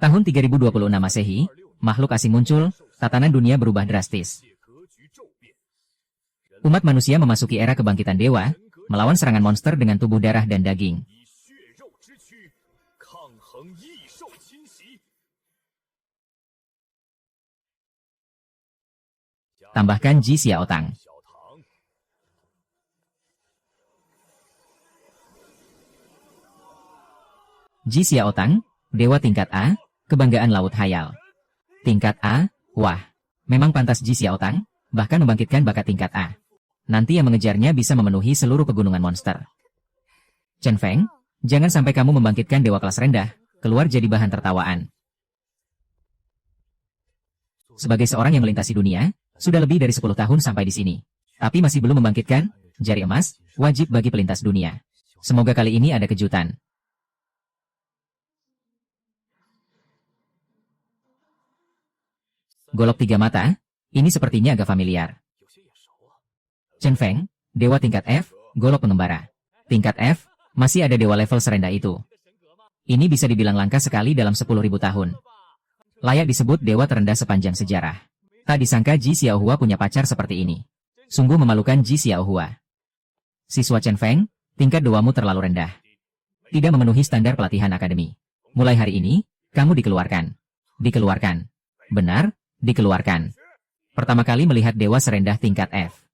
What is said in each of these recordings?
Tahun 3026 Masehi, makhluk asing muncul, tatanan dunia berubah drastis. Umat manusia memasuki era kebangkitan dewa, melawan serangan monster dengan tubuh darah dan daging. Tambahkan Ji Xiaotang. Ji Xiaotang, dewa tingkat A, kebanggaan laut hayal. Tingkat A, wah, memang pantas Ji Xiaotang, bahkan membangkitkan bakat tingkat A. Nanti yang mengejarnya bisa memenuhi seluruh pegunungan monster. Chen Feng, jangan sampai kamu membangkitkan dewa kelas rendah, keluar jadi bahan tertawaan. Sebagai seorang yang melintasi dunia, sudah lebih dari 10 tahun sampai di sini. Tapi masih belum membangkitkan jari emas, wajib bagi pelintas dunia. Semoga kali ini ada kejutan. Golok 3 mata, ini sepertinya agak familiar. Chen Feng, dewa tingkat F, golok pengembara. Tingkat F, masih ada dewa level serendah itu. Ini bisa dibilang langka sekali dalam 10.000 tahun. Layak disebut dewa terendah sepanjang sejarah. Tak disangka Ji Xiaohua punya pacar seperti ini. Sungguh memalukan Ji Xiaohua. Siswa Chen Feng, tingkat doamu terlalu rendah. Tidak memenuhi standar pelatihan akademi. Mulai hari ini, kamu dikeluarkan. Dikeluarkan. Benar, dikeluarkan. Pertama kali melihat dewa serendah tingkat F.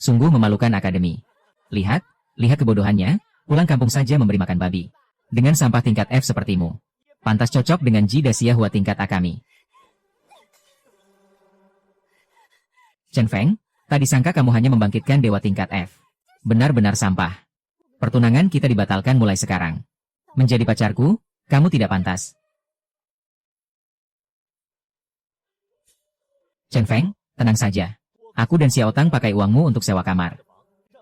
Sungguh memalukan akademi. Lihat kebodohannya, pulang kampung saja memberi makan babi. Dengan sampah tingkat F sepertimu. Pantas cocok dengan Ji Xiaohua tingkat A kami. Chen Feng, tak disangka kamu hanya membangkitkan dewa tingkat F. Benar-benar sampah. Pertunangan kita dibatalkan mulai sekarang. Menjadi pacarku, kamu tidak pantas. Chen Feng, tenang saja. Aku dan Xiaotang pakai uangmu untuk sewa kamar.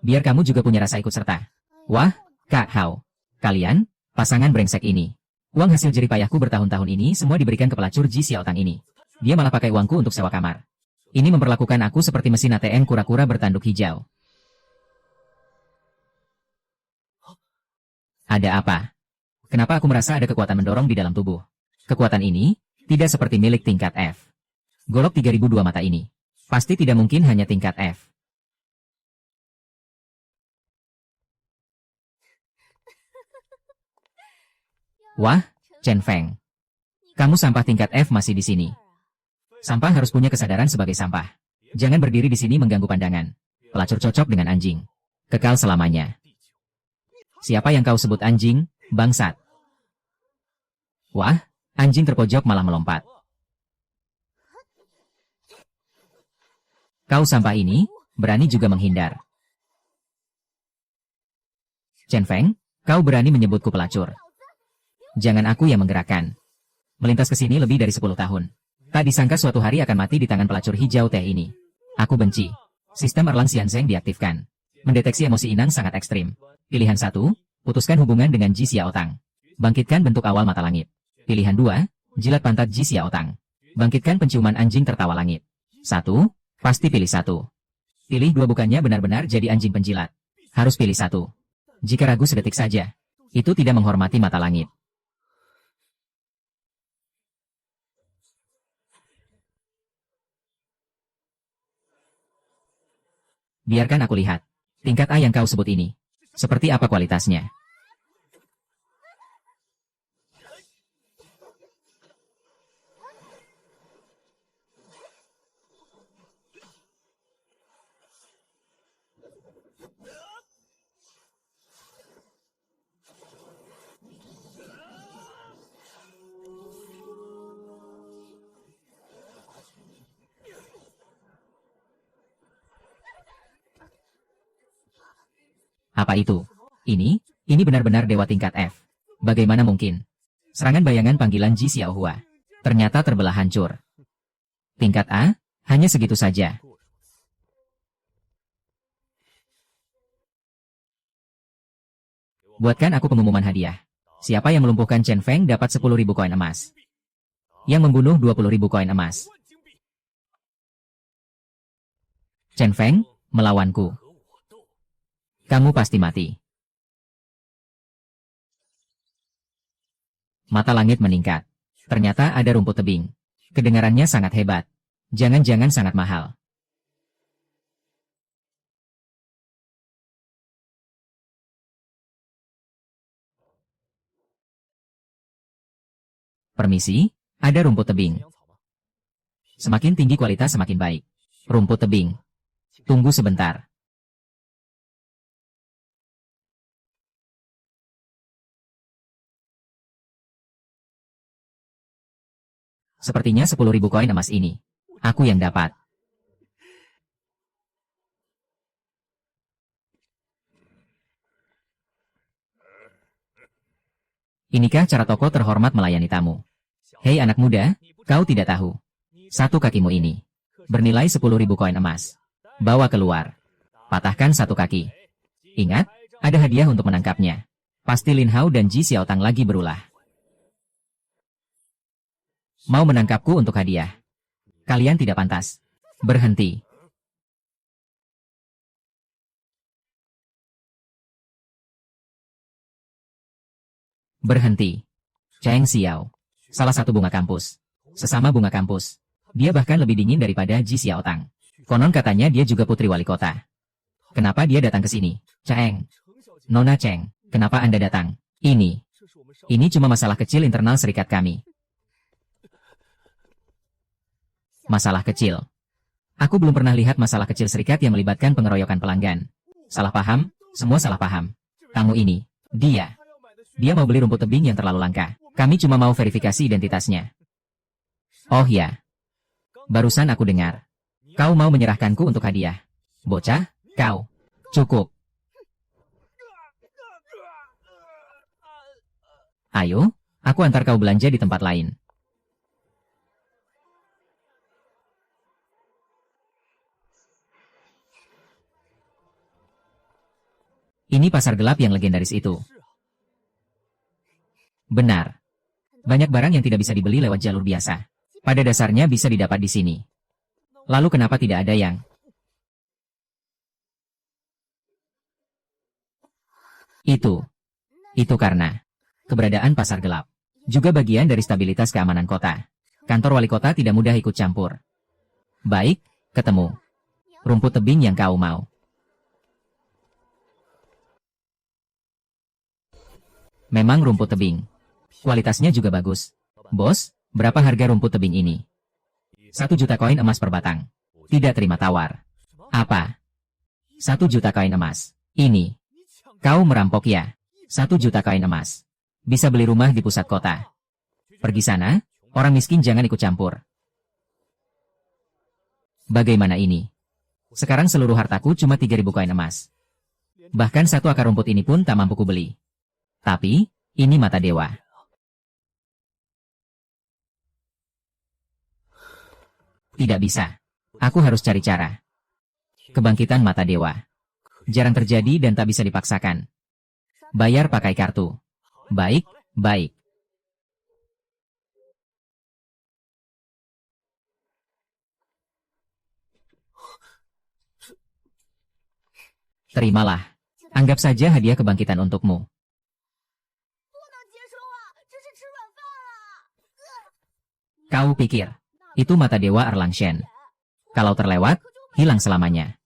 Biar kamu juga punya rasa ikut serta. Wah, Kak Hao. Kalian, pasangan brengsek ini. Uang hasil jerih payahku bertahun-tahun ini semua diberikan ke pelacur Ji Xiaotang ini. Dia malah pakai uangku untuk sewa kamar. Ini memperlakukan aku seperti mesin ATM kura-kura bertanduk hijau. Ada apa? Kenapa aku merasa ada kekuatan mendorong di dalam tubuh? Kekuatan ini, tidak seperti milik tingkat F. Golok 3002 mata ini. Pasti tidak mungkin hanya tingkat F. Wah, Chen Feng. Kamu sampah tingkat F masih di sini. Sampah harus punya kesadaran sebagai sampah. Jangan berdiri di sini mengganggu pandangan. Pelacur cocok dengan anjing. Kekal selamanya. Siapa yang kau sebut anjing, bangsat? Wah, anjing terpojok malah melompat. Kau sampah ini, berani juga menghindar. Chen Feng, kau berani menyebutku pelacur. Jangan aku yang menggerakkan. Melintas ke sini lebih dari 10 tahun. Tak disangka suatu hari akan mati di tangan pelacur hijau teh ini. Aku benci. Sistem Erlang Xianzeng diaktifkan. Mendeteksi emosi inang sangat ekstrim. Pilihan 1, putuskan hubungan dengan Ji Xiaotang. Bangkitkan bentuk awal mata langit. Pilihan 2, jilat pantat Ji Xiaotang. Bangkitkan penciuman anjing tertawa langit. 1, pasti pilih 1. Pilih 2 bukannya benar-benar jadi anjing penjilat. Harus pilih 1. Jika ragu sedetik saja, itu tidak menghormati mata langit. Biarkan aku lihat. Tingkat A yang kau sebut ini. Seperti apa kualitasnya? Apa itu? Ini benar-benar dewa tingkat F. Bagaimana mungkin? Serangan bayangan panggilan Ji Xiaohua. Ternyata terbelah hancur. Tingkat A, hanya segitu saja. Buatkan aku pengumuman hadiah. Siapa yang melumpuhkan Chen Feng dapat 10.000 koin emas. Yang membunuh 20.000 koin emas. Chen Feng, melawanku. Kamu pasti mati. Mata langit meningkat. Ternyata ada rumput tebing. Kedengarannya sangat hebat. Jangan-jangan sangat mahal. Permisi, ada rumput tebing. Semakin tinggi kualitas semakin baik. Rumput tebing. Tunggu sebentar. Sepertinya 10.000 koin emas ini. Aku yang dapat. Inikah cara toko terhormat melayani tamu? Hei anak muda, kau tidak tahu. Satu kakimu ini bernilai 10.000 koin emas. Bawa keluar. Patahkan satu kaki. Ingat, ada hadiah untuk menangkapnya. Pasti Lin Hao dan Ji Xiaotang lagi berulah. Mau menangkapku untuk hadiah? Kalian tidak pantas. Berhenti. Berhenti. Cheng Xiao. Salah satu bunga kampus. Sesama bunga kampus. Dia bahkan lebih dingin daripada Ji Xiaotang. Konon katanya dia juga putri wali kota. Kenapa dia datang ke sini? Cheng. Nona Cheng, kenapa Anda datang? Ini cuma masalah kecil internal serikat kami. Masalah kecil. Aku belum pernah lihat masalah kecil serikat yang melibatkan pengeroyokan pelanggan. Salah paham, semua salah paham. Kamu ini, dia mau beli rumput tebing yang terlalu langka. Kami cuma mau verifikasi identitasnya. Oh ya. Barusan aku dengar. Kau mau menyerahkanku untuk hadiah. Bocah, kau. Cukup. Ayo, aku antar kau belanja di tempat lain. Ini pasar gelap yang legendaris itu. Benar. Banyak barang yang tidak bisa dibeli lewat jalur biasa. Pada dasarnya bisa didapat di sini. Lalu kenapa tidak ada yang? Itu karena keberadaan pasar gelap. Juga bagian dari stabilitas keamanan kota. Kantor wali kota tidak mudah ikut campur. Baik, ketemu. Rumput tebing yang kau mau. Memang rumput tebing. Kualitasnya juga bagus. Bos, berapa harga rumput tebing ini? 1 juta koin emas per batang. Tidak terima tawar. Apa? 1 juta koin emas. Ini. Kau merampok ya? 1 juta koin emas. Bisa beli rumah di pusat kota. Pergi sana, orang miskin jangan ikut campur. Bagaimana ini? Sekarang seluruh hartaku cuma 3.000 koin emas. Bahkan satu akar rumput ini pun tak mampu kubeli. Tapi, ini mata dewa. Tidak bisa. Aku harus cari cara. Kebangkitan mata dewa. Jarang terjadi dan tak bisa dipaksakan. Bayar pakai kartu. Baik, baik. Terimalah. Anggap saja hadiah kebangkitan untukmu. Kau pikir, itu mata dewa Erlangshen. Kalau terlewat, hilang selamanya.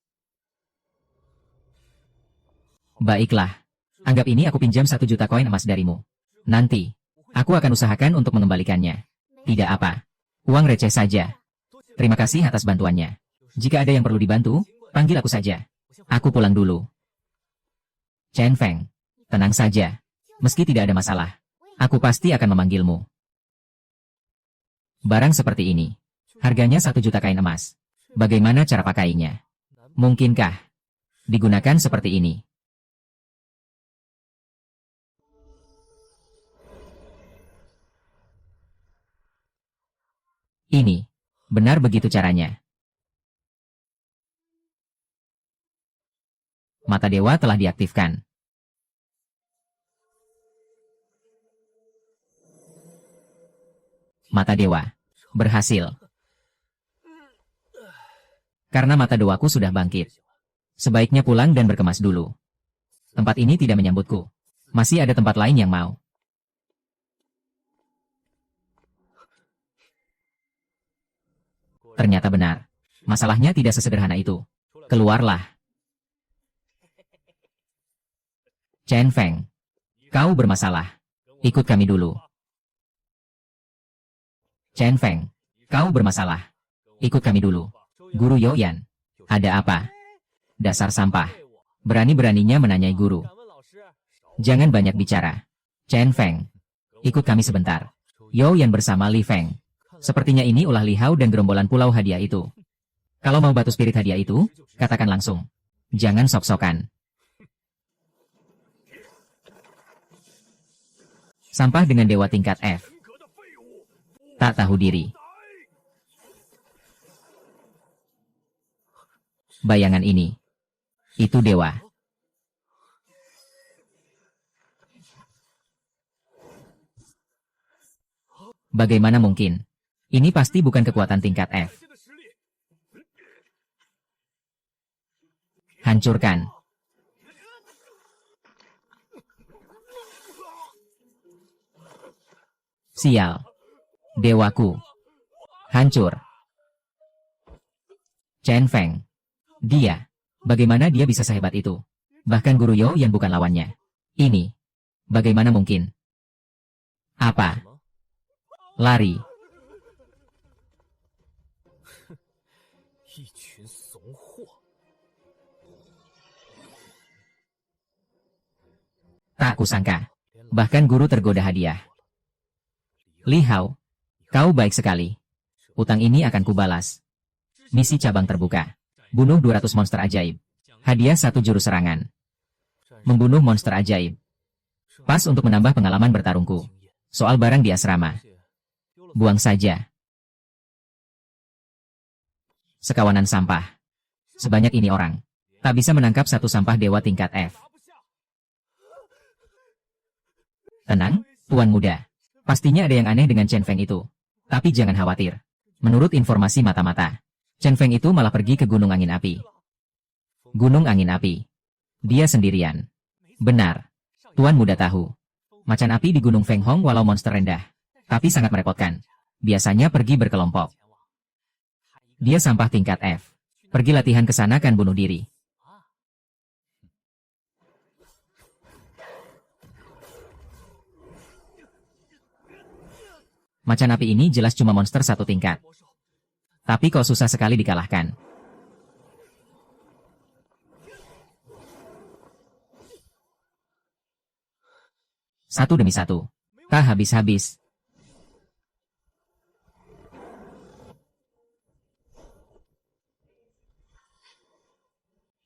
Baiklah. Anggap ini aku pinjam 1 juta koin emas darimu. Nanti, aku akan usahakan untuk mengembalikannya. Tidak apa. Uang receh saja. Terima kasih atas bantuannya. Jika ada yang perlu dibantu, panggil aku saja. Aku pulang dulu. Chen Feng, tenang saja. Meski tidak ada masalah, aku pasti akan memanggilmu. Barang seperti ini. Harganya 1 juta kain emas. Bagaimana cara pakainya? Mungkinkah digunakan seperti ini? Ini. Benar begitu caranya. Mata dewa telah diaktifkan. Mata dewa. Berhasil. Karena mata dewaku sudah bangkit. Sebaiknya pulang dan berkemas dulu. Tempat ini tidak menyambutku. Masih ada tempat lain yang mau. Ternyata benar. Masalahnya tidak sesederhana itu. Keluarlah. Chen Feng. Kau bermasalah. Ikut kami dulu. Chen Feng. Kau bermasalah. Ikut kami dulu. Guru Youyan. Ada apa? Dasar sampah. Berani-beraninya menanyai guru. Jangan banyak bicara. Chen Feng. Ikut kami sebentar. Youyan bersama Li Feng. Sepertinya ini ulah Li Hao dan gerombolan pulau hadiah itu. Kalau mau batu spirit hadiah itu, katakan langsung. Jangan sok-sokan. Sampah dengan dewa tingkat F. Tak tahu diri. Bayangan ini. Itu dewa. Bagaimana mungkin? Ini pasti bukan kekuatan tingkat F. Hancurkan. Sial. Dewaku. Hancur. Chen Feng. Dia. Bagaimana dia bisa sehebat itu? Bahkan Guru Yo yang bukan lawannya. Ini. Bagaimana mungkin? Apa? Lari. Tak kusangka. Bahkan guru tergoda hadiah. Li Hao. Kau baik sekali. Utang ini akan kubalas. Misi cabang terbuka. Bunuh 200 monster ajaib. Hadiah 1 jurus serangan. Membunuh monster ajaib. Pas untuk menambah pengalaman bertarungku. Soal barang di asrama. Buang saja. Sekawanan sampah. Sebanyak ini orang. Tak bisa menangkap satu sampah dewa tingkat F. Tenang, Tuan Muda. Pastinya ada yang aneh dengan Chen Feng itu. Tapi jangan khawatir. Menurut informasi mata-mata, Chen Feng itu malah pergi ke Gunung Angin Api. Gunung Angin Api. Dia sendirian. Benar. Tuan Muda tahu. Macan api di Gunung Feng Hong walau monster rendah. Tapi sangat merepotkan. Biasanya pergi berkelompok. Dia sampah tingkat F. Pergi latihan ke sana kan bunuh diri. Macan api ini jelas cuma monster satu tingkat. Tapi kok susah sekali dikalahkan. Satu demi satu. Tak habis-habis.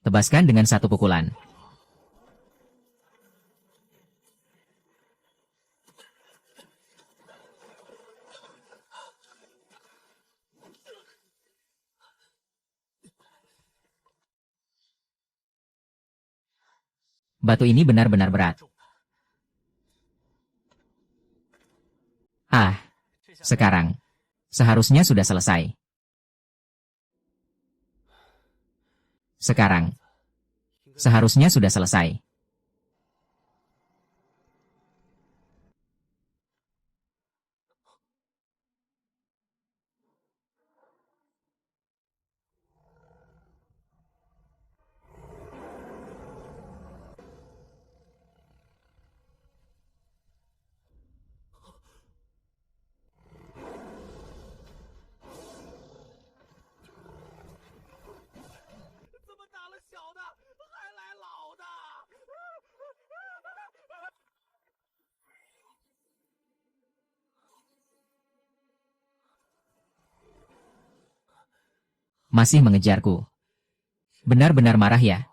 Tebaskan dengan satu pukulan. Batu ini benar-benar berat. Ah, sekarang. Seharusnya sudah selesai. Sekarang. Seharusnya sudah selesai. Masih mengejarku. Benar-benar marah ya.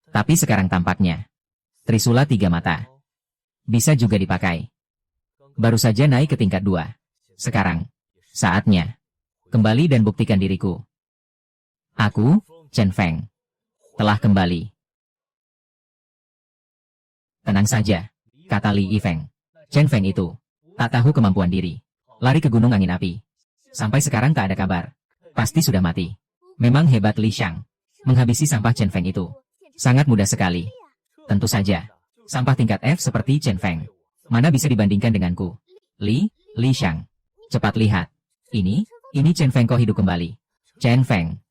Tapi sekarang tampaknya, Trisula 3 mata. Bisa juga dipakai. Baru saja naik ke tingkat 2. Sekarang, saatnya. Kembali dan buktikan diriku. Aku, Chen Feng, telah kembali. Tenang saja, kata Li Yifeng. Chen Feng itu, tak tahu kemampuan diri. Lari ke gunung angin api. Sampai sekarang tak ada kabar. Pasti sudah mati. Memang hebat Li Xiang. Menghabisi sampah Chen Feng itu. Sangat mudah sekali. Tentu saja. Sampah tingkat F seperti Chen Feng. Mana bisa dibandingkan denganku? Li Xiang. Cepat lihat. Ini Chen Feng kok hidup kembali. Chen Feng.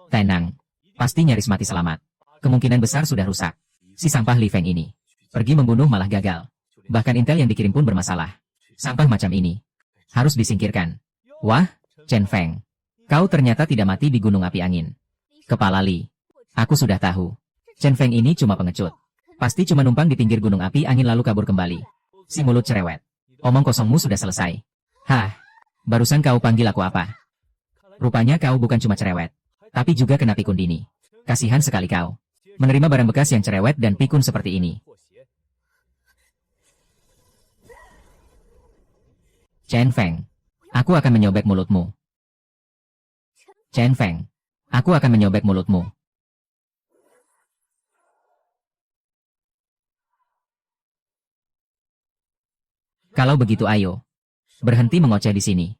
Tenang. Pasti nyaris mati selamat. Kemungkinan besar sudah rusak. Si sampah Li Feng ini. Pergi membunuh malah gagal. Bahkan intel yang dikirim pun bermasalah. Sampah macam ini. Harus disingkirkan. Wah, Chen Feng. Kau ternyata tidak mati di gunung api angin. Kepala Li. Aku sudah tahu. Chen Feng ini cuma pengecut. Pasti cuma numpang di pinggir gunung api angin lalu kabur kembali. Si mulut cerewet. Omong kosongmu sudah selesai. Hah, barusan kau panggil aku apa? Rupanya kau bukan cuma cerewet, tapi juga kena pikun dini. Kasihan sekali kau. Menerima barang bekas yang cerewet dan pikun seperti ini. Chen Feng, aku akan menyobek mulutmu. Chen Feng, aku akan menyobek mulutmu. Kalau begitu ayo. Berhenti mengoceh di sini.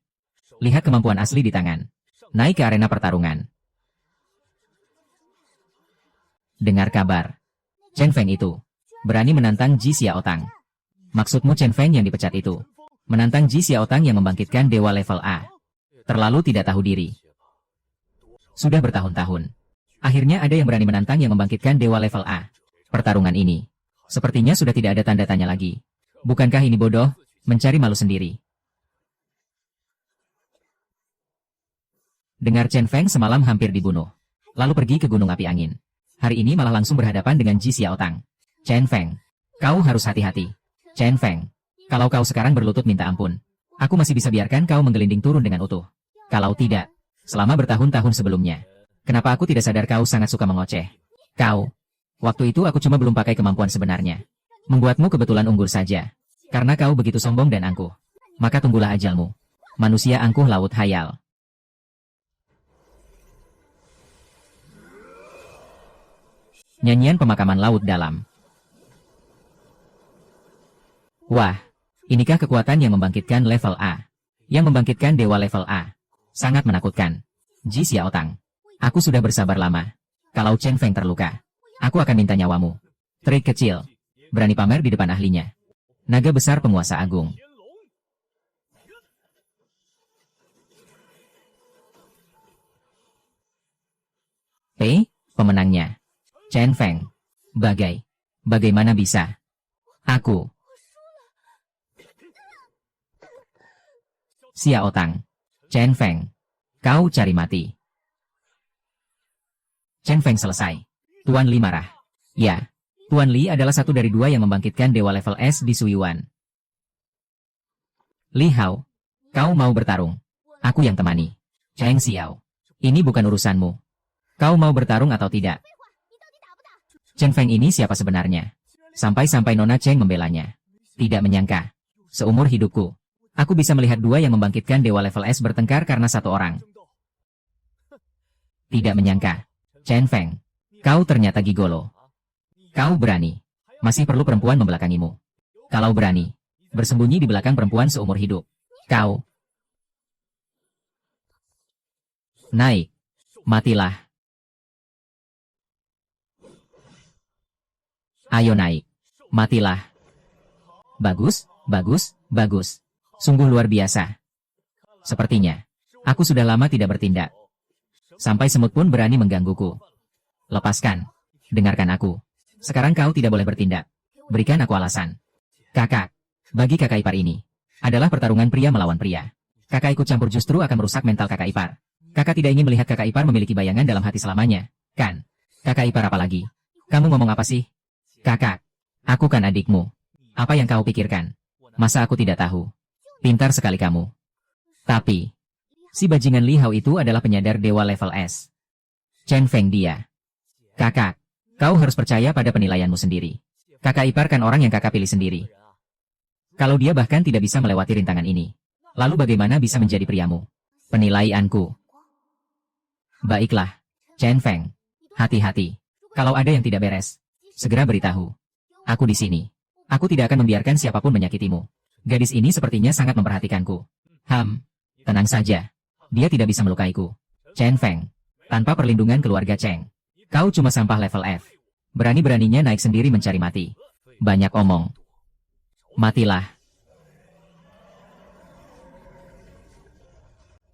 Lihat kemampuan asli di tangan. Naik ke arena pertarungan. Dengar kabar. Chen Feng itu berani menantang Ji Xiaotang. Maksudmu Chen Feng yang dipecat itu menantang Ji Xiaotang yang membangkitkan dewa level A. Terlalu tidak tahu diri. Sudah bertahun-tahun. Akhirnya ada yang berani menantang yang membangkitkan dewa level A. Pertarungan ini sepertinya sudah tidak ada tanda tanya lagi. Bukankah ini bodoh? Mencari malu sendiri. Dengar Chen Feng semalam hampir dibunuh. Lalu pergi ke gunung api angin. Hari ini malah langsung berhadapan dengan Ji Xiaotang. Chen Feng, kau harus hati-hati. Chen Feng, kalau kau sekarang berlutut minta ampun, aku masih bisa biarkan kau menggelinding turun dengan utuh. Kalau tidak, selama bertahun-tahun sebelumnya, kenapa aku tidak sadar kau sangat suka mengoceh? Kau, waktu itu aku cuma belum pakai kemampuan sebenarnya. Membuatmu kebetulan unggul saja. Karena kau begitu sombong dan angkuh. Maka tunggulah ajalmu. Manusia angkuh laut hayal. Nyanyian pemakaman laut dalam. Wah, inikah kekuatan yang membangkitkan level A? Yang membangkitkan dewa level A. Sangat menakutkan. Ji Xiaotang, aku sudah bersabar lama. Kalau Chen Feng terluka, aku akan minta nyawamu. Trik kecil. Berani pamer di depan ahlinya. Naga besar penguasa agung. Pemenangnya. Chen Feng. Bagaimana bisa? Aku. Xiaotang. Chen Feng. Kau cari mati. Chen Feng selesai. Tuan Li marah. Ya. Tuan Li adalah satu dari 2 yang membangkitkan dewa level S di Suyuan. Li Hao, kau mau bertarung? Aku yang temani. Cheng Xiao, ini bukan urusanmu. Kau mau bertarung atau tidak? Chen Feng ini siapa sebenarnya? Sampai-sampai Nona Cheng membelanya. Tidak menyangka. Seumur hidupku, aku bisa melihat 2 yang membangkitkan dewa level S bertengkar karena 1 orang. Tidak menyangka. Chen Feng, kau ternyata gigolo. Kau berani. Masih perlu perempuan membelakangimu. Kalau berani, bersembunyi di belakang perempuan seumur hidup. Kau. Naik. Matilah. Ayo naik. Matilah. Bagus, bagus, bagus. Sungguh luar biasa. Sepertinya, aku sudah lama tidak bertindak. Sampai semut pun berani menggangguku. Lepaskan. Dengarkan aku. Sekarang kau tidak boleh bertindak. Berikan aku alasan. Kakak, bagi kakak ipar ini, adalah pertarungan pria melawan pria. Kakak ikut campur justru akan merusak mental kakak ipar. Kakak tidak ingin melihat kakak ipar memiliki bayangan dalam hati selamanya, kan? Kakak ipar apa lagi? Kamu ngomong apa sih? Kakak, aku kan adikmu. Apa yang kau pikirkan? Masa aku tidak tahu? Pintar sekali kamu. Tapi, si bajingan Li Hao itu adalah penyadar dewa level S. Chen Feng dia. Kakak, kau harus percaya pada penilaianmu sendiri. Kakak ipar kan orang yang kakak pilih sendiri. Kalau dia bahkan tidak bisa melewati rintangan ini, lalu bagaimana bisa menjadi priamu? Penilaianku. Baiklah, Chen Feng. Hati-hati. Kalau ada yang tidak beres, segera beritahu. Aku di sini. Aku tidak akan membiarkan siapapun menyakitimu. Gadis ini sepertinya sangat memperhatikanku. Tenang saja. Dia tidak bisa melukaiku. Chen Feng. Tanpa perlindungan keluarga Cheng, kau cuma sampah level F. Berani-beraninya naik sendiri mencari mati. Banyak omong. Matilah.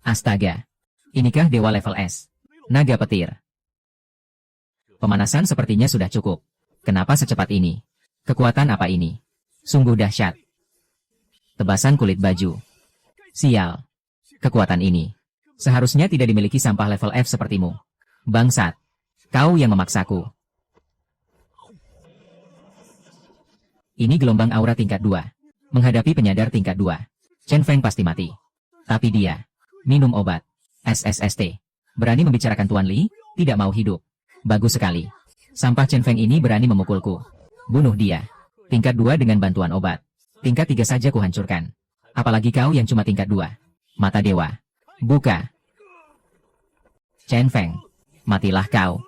Astaga. Inikah dewa level S? Naga petir. Pemanasan sepertinya sudah cukup. Kenapa secepat ini? Kekuatan apa ini? Sungguh dahsyat. Tebasan kulit baju. Sial. Kekuatan ini seharusnya tidak dimiliki sampah level F sepertimu. Bangsat. Kau yang memaksaku. Ini gelombang aura tingkat 2. Menghadapi penyadar tingkat 2. Chen Feng pasti mati. Tapi dia minum obat. SSST. Berani membicarakan Tuan Li? Tidak mau hidup. Bagus sekali. Sampah Chen Feng ini berani memukulku. Bunuh dia. Tingkat 2 dengan bantuan obat. Tingkat 3 saja kuhancurkan. Apalagi kau yang cuma tingkat 2. Mata dewa. Buka. Chen Feng. Matilah kau.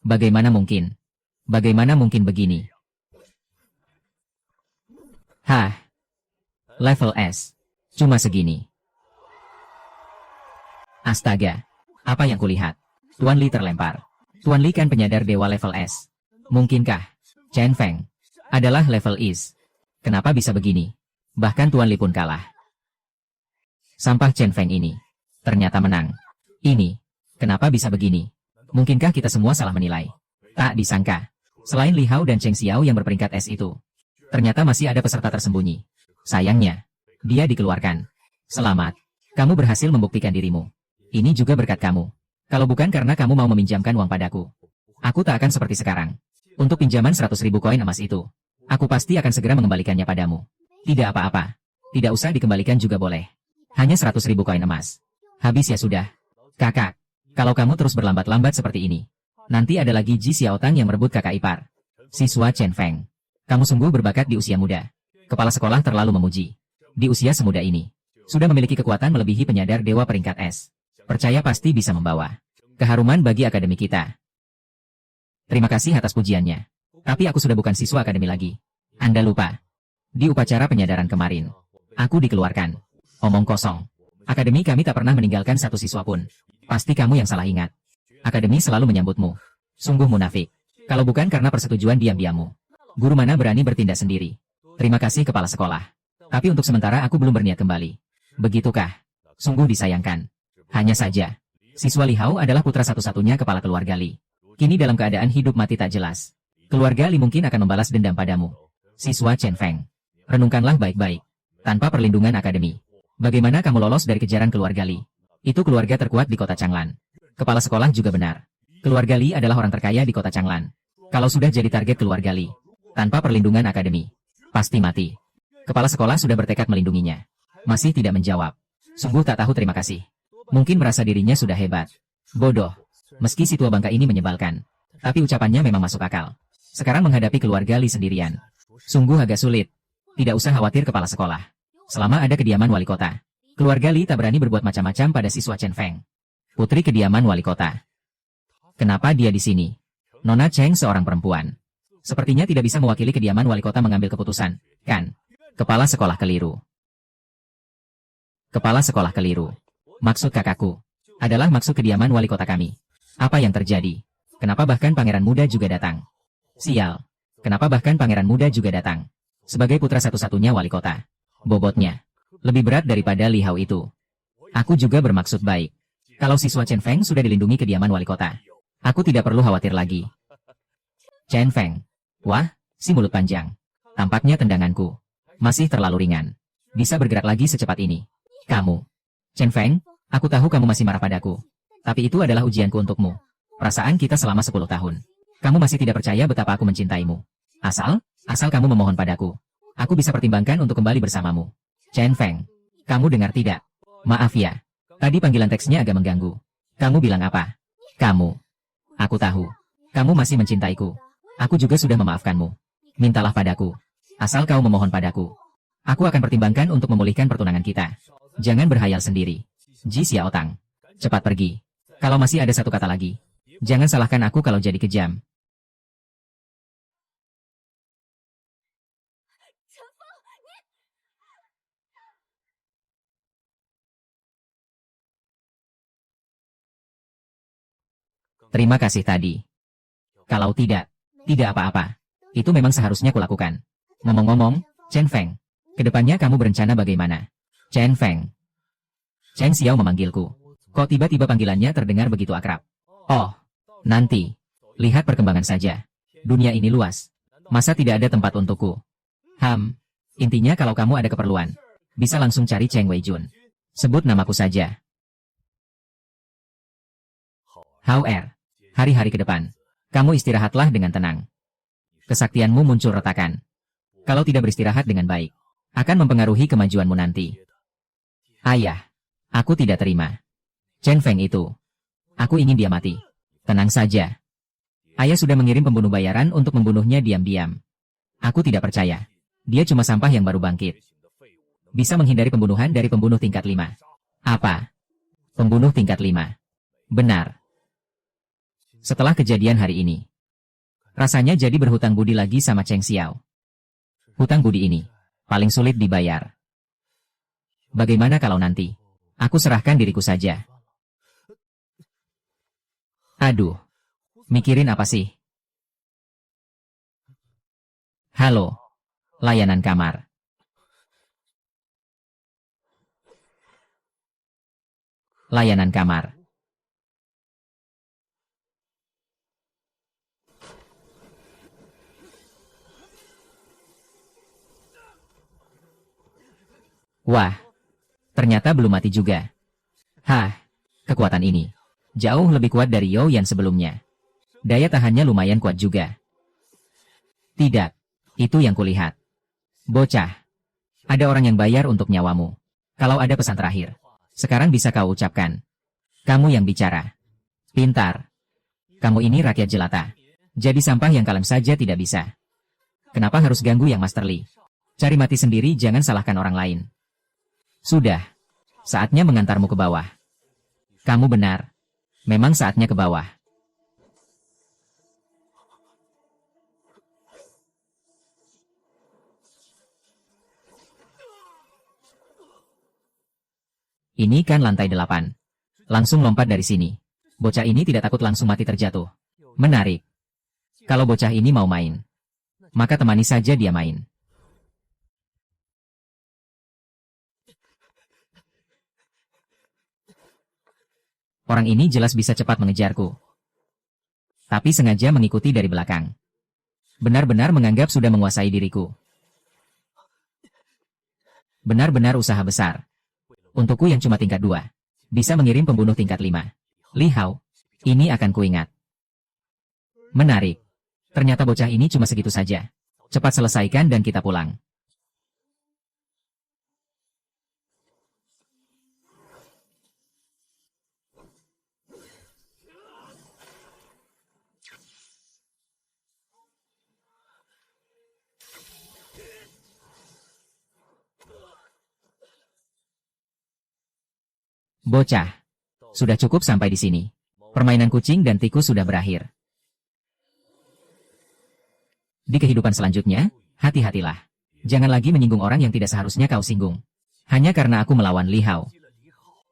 Bagaimana mungkin? Bagaimana mungkin begini? Hah? Level S. Cuma segini. Astaga. Apa yang kulihat? Tuan Li terlempar. Tuan Li kan penyadar dewa level S. Mungkinkah Chen Feng adalah level is? Kenapa bisa begini? Bahkan Tuan Li pun kalah. Sampah Chen Feng ini ternyata menang. Ini, kenapa bisa begini? Mungkinkah kita semua salah menilai? Tak disangka. Selain Li Hao dan Cheng Xiao yang berperingkat S itu, ternyata masih ada peserta tersembunyi. Sayangnya, dia dikeluarkan. Selamat. Kamu berhasil membuktikan dirimu. Ini juga berkat kamu. Kalau bukan karena kamu mau meminjamkan uang padaku, aku tak akan seperti sekarang. Untuk pinjaman 100.000 koin emas itu, aku pasti akan segera mengembalikannya padamu. Tidak apa-apa. Tidak usah dikembalikan juga boleh. Hanya 100.000 koin emas. Habis ya sudah. Kakak. Kalau kamu terus berlambat-lambat seperti ini, nanti ada lagi Ji Xiaotang yang merebut kakak ipar. Siswa Chen Feng. Kamu sungguh berbakat di usia muda. Kepala sekolah terlalu memuji. Di usia semuda ini, sudah memiliki kekuatan melebihi penyadar dewa peringkat S. Percaya pasti bisa membawa keharuman bagi akademi kita. Terima kasih atas pujiannya. Tapi aku sudah bukan siswa akademi lagi. Anda lupa. Di upacara penyadaran kemarin, aku dikeluarkan. Omong kosong. Akademi kami tak pernah meninggalkan satu siswa pun. Pasti kamu yang salah ingat. Akademi selalu menyambutmu. Sungguh munafik. Kalau bukan karena persetujuan diam-diammu, guru mana berani bertindak sendiri. Terima kasih kepala sekolah. Tapi untuk sementara aku belum berniat kembali. Begitukah? Sungguh disayangkan. Hanya saja, siswa Li Hao adalah putra satu-satunya kepala keluarga Li. Kini dalam keadaan hidup mati tak jelas. Keluarga Li mungkin akan membalas dendam padamu. Siswa Chen Feng. Renungkanlah baik-baik. Tanpa perlindungan akademi, bagaimana kamu lolos dari kejaran keluarga Li? Itu keluarga terkuat di kota Changlan. Kepala sekolah juga benar. Keluarga Li adalah orang terkaya di kota Changlan. Kalau sudah jadi target keluarga Li, tanpa perlindungan akademi, pasti mati. Kepala sekolah sudah bertekad melindunginya. Masih tidak menjawab. Sungguh tak tahu terima kasih. Mungkin merasa dirinya sudah hebat. Bodoh. Meski si tua bangka ini menyebalkan, tapi ucapannya memang masuk akal. Sekarang menghadapi keluarga Li sendirian, sungguh agak sulit. Tidak usah khawatir kepala sekolah. Selama ada kediaman wali kota, keluarga Li tak berani berbuat macam-macam pada siswa Chen Feng. Putri kediaman wali kota. Kenapa dia di sini? Nona Cheng seorang perempuan. Sepertinya tidak bisa mewakili kediaman wali kota mengambil keputusan, kan? Kepala sekolah keliru. Kepala sekolah keliru. Maksud kakakku adalah maksud kediaman wali kota kami. Apa yang terjadi? Kenapa bahkan pangeran muda juga datang? Sial. Kenapa bahkan pangeran muda juga datang? Sebagai putra satu-satunya wali kota, bobotnya lebih berat daripada Li Hao itu. Aku juga bermaksud baik. Kalau siswa Chen Feng sudah dilindungi kediaman wali kota, aku tidak perlu khawatir lagi. Chen Feng. Wah, si mulut panjang. Tampaknya tendanganku masih terlalu ringan. Bisa bergerak lagi secepat ini. Kamu. Chen Feng, aku tahu kamu masih marah padaku. Tapi itu adalah ujianku untukmu. Perasaan kita selama 10 tahun. Kamu masih tidak percaya betapa aku mencintaimu. Asal kamu memohon padaku. Aku bisa pertimbangkan untuk kembali bersamamu. Chen Feng. Kamu dengar tidak? Maaf ya. Tadi panggilan teksnya agak mengganggu. Kamu bilang apa? Kamu. Aku tahu. Kamu masih mencintaiku. Aku juga sudah memaafkanmu. Mintalah padaku. Asal kau memohon padaku. Aku akan pertimbangkan untuk memulihkan pertunangan kita. Jangan berhayal sendiri. Ji Xiaotang. Cepat pergi. Kalau masih ada satu kata lagi. Jangan salahkan aku kalau jadi kejam. Terima kasih tadi. Kalau tidak apa-apa. Itu memang seharusnya kulakukan. Ngomong-ngomong, Chen Feng, kedepannya kamu berencana bagaimana? Chen Feng. Chen Xiao memanggilku. Kok tiba-tiba panggilannya terdengar begitu akrab? Oh, nanti. Lihat perkembangan saja. Dunia ini luas. Masa tidak ada tempat untukku? Intinya kalau kamu ada keperluan, bisa langsung cari Cheng Weijun. Sebut namaku saja. Hao hari-hari ke depan, kamu istirahatlah dengan tenang. Kesaktianmu muncul retakan. Kalau tidak beristirahat dengan baik, akan mempengaruhi kemajuanmu nanti. Ayah, aku tidak terima. Chen Feng itu. Aku ingin dia mati. Tenang saja. Ayah sudah mengirim pembunuh bayaran untuk membunuhnya diam-diam. Aku tidak percaya. Dia cuma sampah yang baru bangkit. Bisa menghindari pembunuhan dari pembunuh tingkat 5. Apa? Pembunuh tingkat 5. Benar. Setelah kejadian hari ini, rasanya jadi berhutang budi lagi sama Cheng Xiao. Hutang budi ini paling sulit dibayar. Bagaimana kalau nanti aku serahkan diriku saja? Aduh, mikirin apa sih? Halo, layanan kamar. Layanan kamar. Wah, ternyata belum mati juga. Kekuatan ini jauh lebih kuat dari You yang sebelumnya. Daya tahannya lumayan kuat juga. Tidak, itu yang kulihat. Bocah, ada orang yang bayar untuk nyawamu. Kalau ada pesan terakhir, sekarang bisa kau ucapkan. Kamu yang bicara. Pintar. Kamu ini rakyat jelata. Jadi sampah yang kalem saja tidak bisa. Kenapa harus ganggu yang Master Li? Cari mati sendiri, jangan salahkan orang lain. Sudah. Saatnya mengantarmu ke bawah. Kamu benar. Memang saatnya ke bawah. Ini kan lantai 8. Langsung lompat dari sini. Bocah ini tidak takut langsung mati terjatuh. Menarik. Kalau bocah ini mau main, maka temani saja dia main. Orang ini jelas bisa cepat mengejarku. Tapi sengaja mengikuti dari belakang. Benar-benar menganggap sudah menguasai diriku. Benar-benar usaha besar. Untukku yang cuma tingkat 2. Bisa mengirim pembunuh tingkat 5. Li Hao. Ini akan kuingat. Menarik. Ternyata bocah ini cuma segitu saja. Cepat selesaikan dan kita pulang. Bocah. Sudah cukup sampai di sini. Permainan kucing dan tikus sudah berakhir. Di kehidupan selanjutnya, hati-hatilah. Jangan lagi menyinggung orang yang tidak seharusnya kau singgung. Hanya karena aku melawan Li Hao.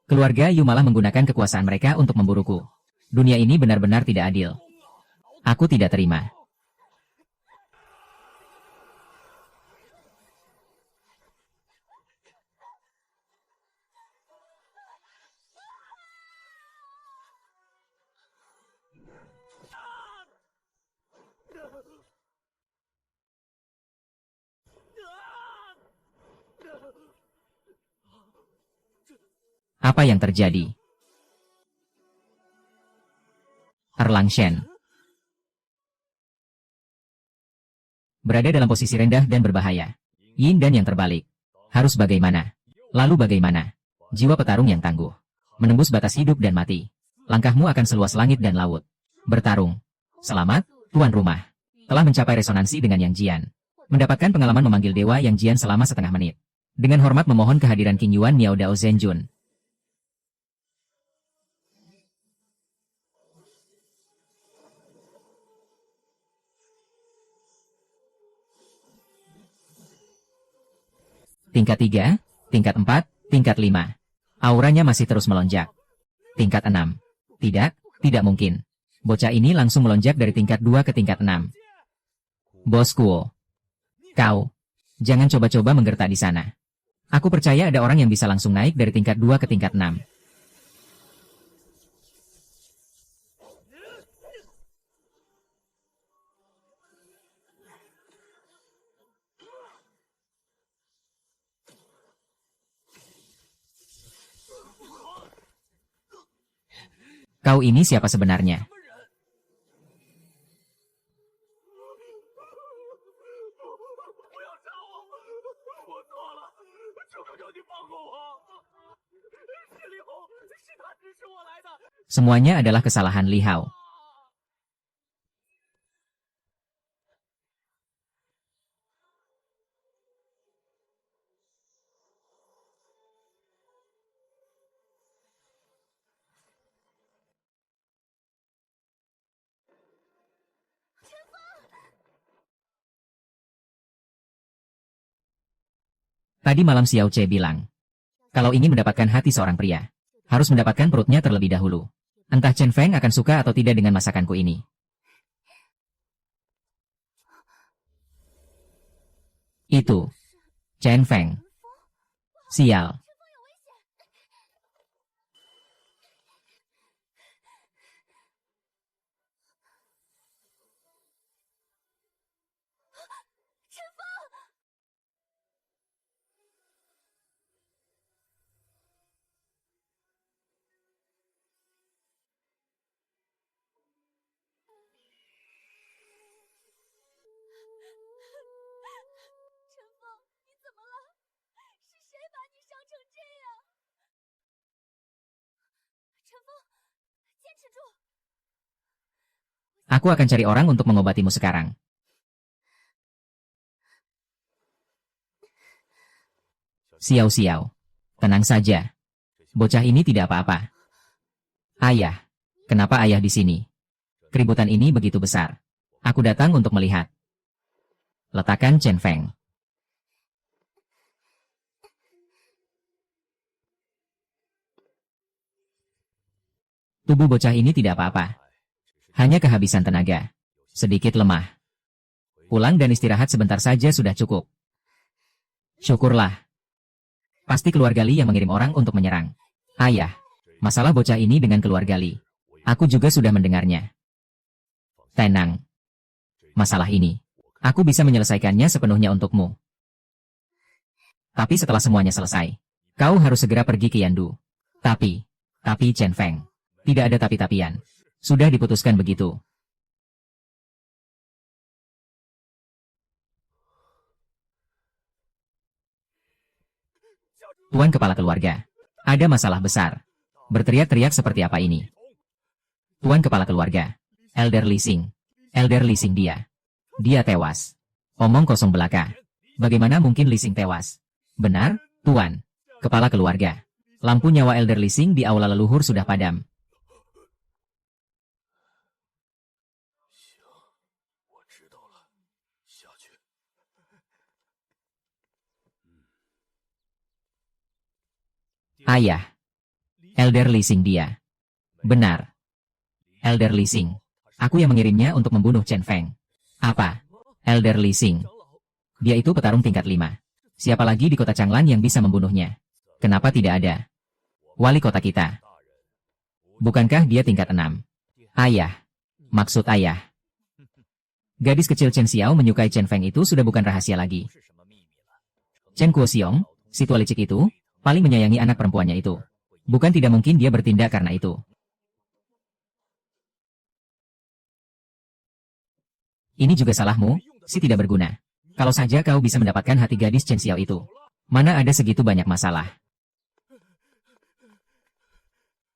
Keluarga Yu malah menggunakan kekuasaan mereka untuk memburuku. Dunia ini benar-benar tidak adil. Aku tidak terima. Apa yang terjadi? Erlang Shen. Berada dalam posisi rendah dan berbahaya. Yin dan yang terbalik. Harus bagaimana? Lalu bagaimana? Jiwa petarung yang tangguh. Menembus batas hidup dan mati. Langkahmu akan seluas langit dan laut. Bertarung. Selamat, tuan rumah. Telah mencapai resonansi dengan Yang Jian. Mendapatkan pengalaman memanggil dewa Yang Jian selama setengah menit. Dengan hormat memohon kehadiran King Yuan Miao Dao Zhenjun. Tingkat 3, tingkat 4, tingkat 5. Auranya masih terus melonjak. Tingkat 6. Tidak, tidak mungkin. Bocah ini langsung melonjak dari tingkat 2 ke tingkat 6. Bos Kuo. Kau. Jangan coba-coba menggertak di sana. Aku percaya ada orang yang bisa langsung naik dari tingkat 2 ke tingkat 6. Kau ini siapa sebenarnya? Semuanya adalah kesalahan Li Hao. Tadi malam Xiao Che bilang, kalau ingin mendapatkan hati seorang pria, harus mendapatkan perutnya terlebih dahulu. Entah Chen Feng akan suka atau tidak dengan masakanku ini. Itu. Chen Feng. Sial. Aku akan cari orang untuk mengobatimu sekarang. Xiao. Tenang saja. Bocah ini tidak apa-apa. Ayah. Kenapa ayah di sini? Keributan ini begitu besar. Aku datang untuk melihat. Letakkan Chen Feng. Tubuh bocah ini tidak apa-apa. Hanya kehabisan tenaga. Sedikit lemah. Pulang dan istirahat sebentar saja sudah cukup. Syukurlah. Pasti keluarga Li yang mengirim orang untuk menyerang. Ayah, masalah bocah ini dengan keluarga Li. Aku juga sudah mendengarnya. Tenang. Masalah ini, aku bisa menyelesaikannya sepenuhnya untukmu. Tapi setelah semuanya selesai, kau harus segera pergi ke Yandu. Tapi Chen Feng. Tidak ada tapi-tapian. Sudah diputuskan begitu. Tuan Kepala Keluarga. Ada masalah besar. Berteriak-teriak seperti apa ini? Tuan Kepala Keluarga. Elder Li Xing. Elder Li Xing dia. Dia tewas. Omong kosong belaka. Bagaimana mungkin Li Xing tewas? Benar, Tuan. Kepala Keluarga. Lampu nyawa Elder Li Xing di aula leluhur sudah padam. Ayah. Elder Li Xing dia. Benar. Elder Li Xing. Aku yang mengirimnya untuk membunuh Chen Feng. Apa? Elder Li Xing. Dia itu petarung tingkat 5. Siapa lagi di kota Changlan yang bisa membunuhnya? Kenapa tidak ada? Wali kota kita. Bukankah dia tingkat 6? Ayah. Maksud ayah. Gadis kecil Chen Xiao menyukai Chen Feng itu sudah bukan rahasia lagi. Chen Kuo Xiong, si tua licik itu, paling menyayangi anak perempuannya itu. Bukan tidak mungkin dia bertindak karena itu. Ini juga salahmu, si tidak berguna. Kalau saja kau bisa mendapatkan hati gadis Chen Xiao itu. Mana ada segitu banyak masalah.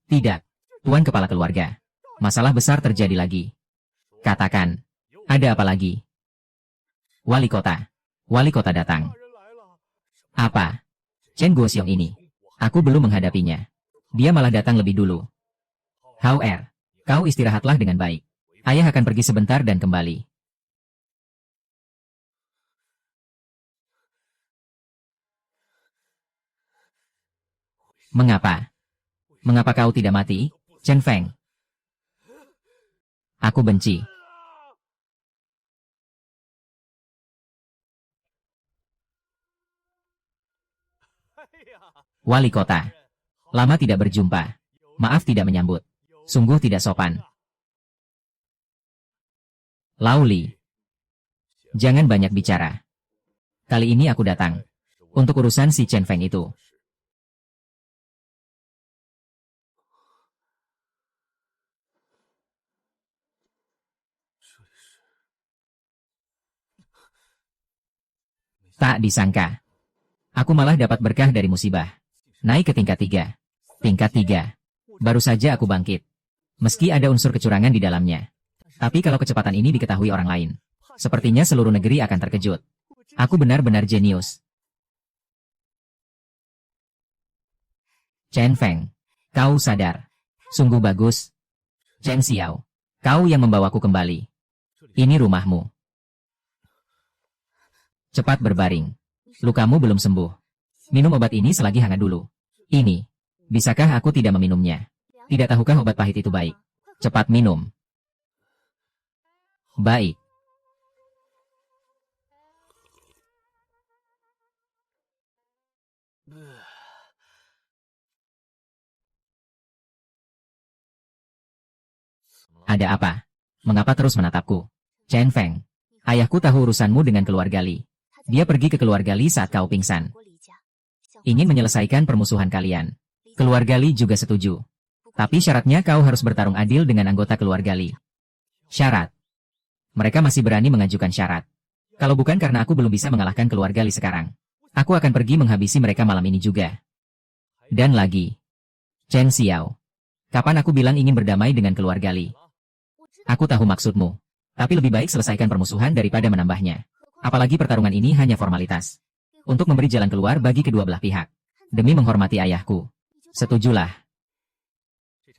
Tidak, Tuan Kepala Keluarga. Masalah besar terjadi lagi. Katakan, ada apa lagi? Wali kota. Wali kota datang. Apa? Chen Guoxiong ini. Aku belum menghadapinya. Dia malah datang lebih dulu. Hao Er, kau istirahatlah dengan baik. Ayah akan pergi sebentar dan kembali. Mengapa? Mengapa kau tidak mati, Chen Feng? Aku benci. Wali kota. Lama tidak berjumpa. Maaf tidak menyambut. Sungguh tidak sopan. Lauli. Jangan banyak bicara. Kali ini aku datang. Untuk urusan si Chen Feng itu. Tak disangka. Aku malah dapat berkah dari musibah. Naik ke tingkat 3. Tingkat 3. Baru saja aku bangkit. Meski ada unsur kecurangan di dalamnya. Tapi kalau kecepatan ini diketahui orang lain, sepertinya seluruh negeri akan terkejut. Aku benar-benar jenius. Chen Feng, kau sadar. Sungguh bagus. Chen Xiao, kau yang membawaku kembali. Ini rumahmu. Cepat berbaring. Lukamu belum sembuh. Minum obat ini selagi hangat dulu. Ini. Bisakah aku tidak meminumnya? Tidak tahukah obat pahit itu baik? Cepat minum. Baik. Ada apa? Mengapa terus menatapku? Chen Feng, ayahku tahu urusanmu dengan keluarga Li. Dia pergi ke keluarga Li saat kau pingsan. Ingin menyelesaikan permusuhan kalian. Keluarga Li juga setuju. Tapi syaratnya kau harus bertarung adil dengan anggota keluarga Li. Syarat. Mereka masih berani mengajukan syarat. Kalau bukan karena aku belum bisa mengalahkan keluarga Li sekarang, aku akan pergi menghabisi mereka malam ini juga. Dan lagi. Chen Xiao. Kapan aku bilang ingin berdamai dengan keluarga Li? Aku tahu maksudmu. Tapi lebih baik selesaikan permusuhan daripada menambahnya. Apalagi pertarungan ini hanya formalitas. Untuk memberi jalan keluar bagi kedua belah pihak. Demi menghormati ayahku. Setujulah.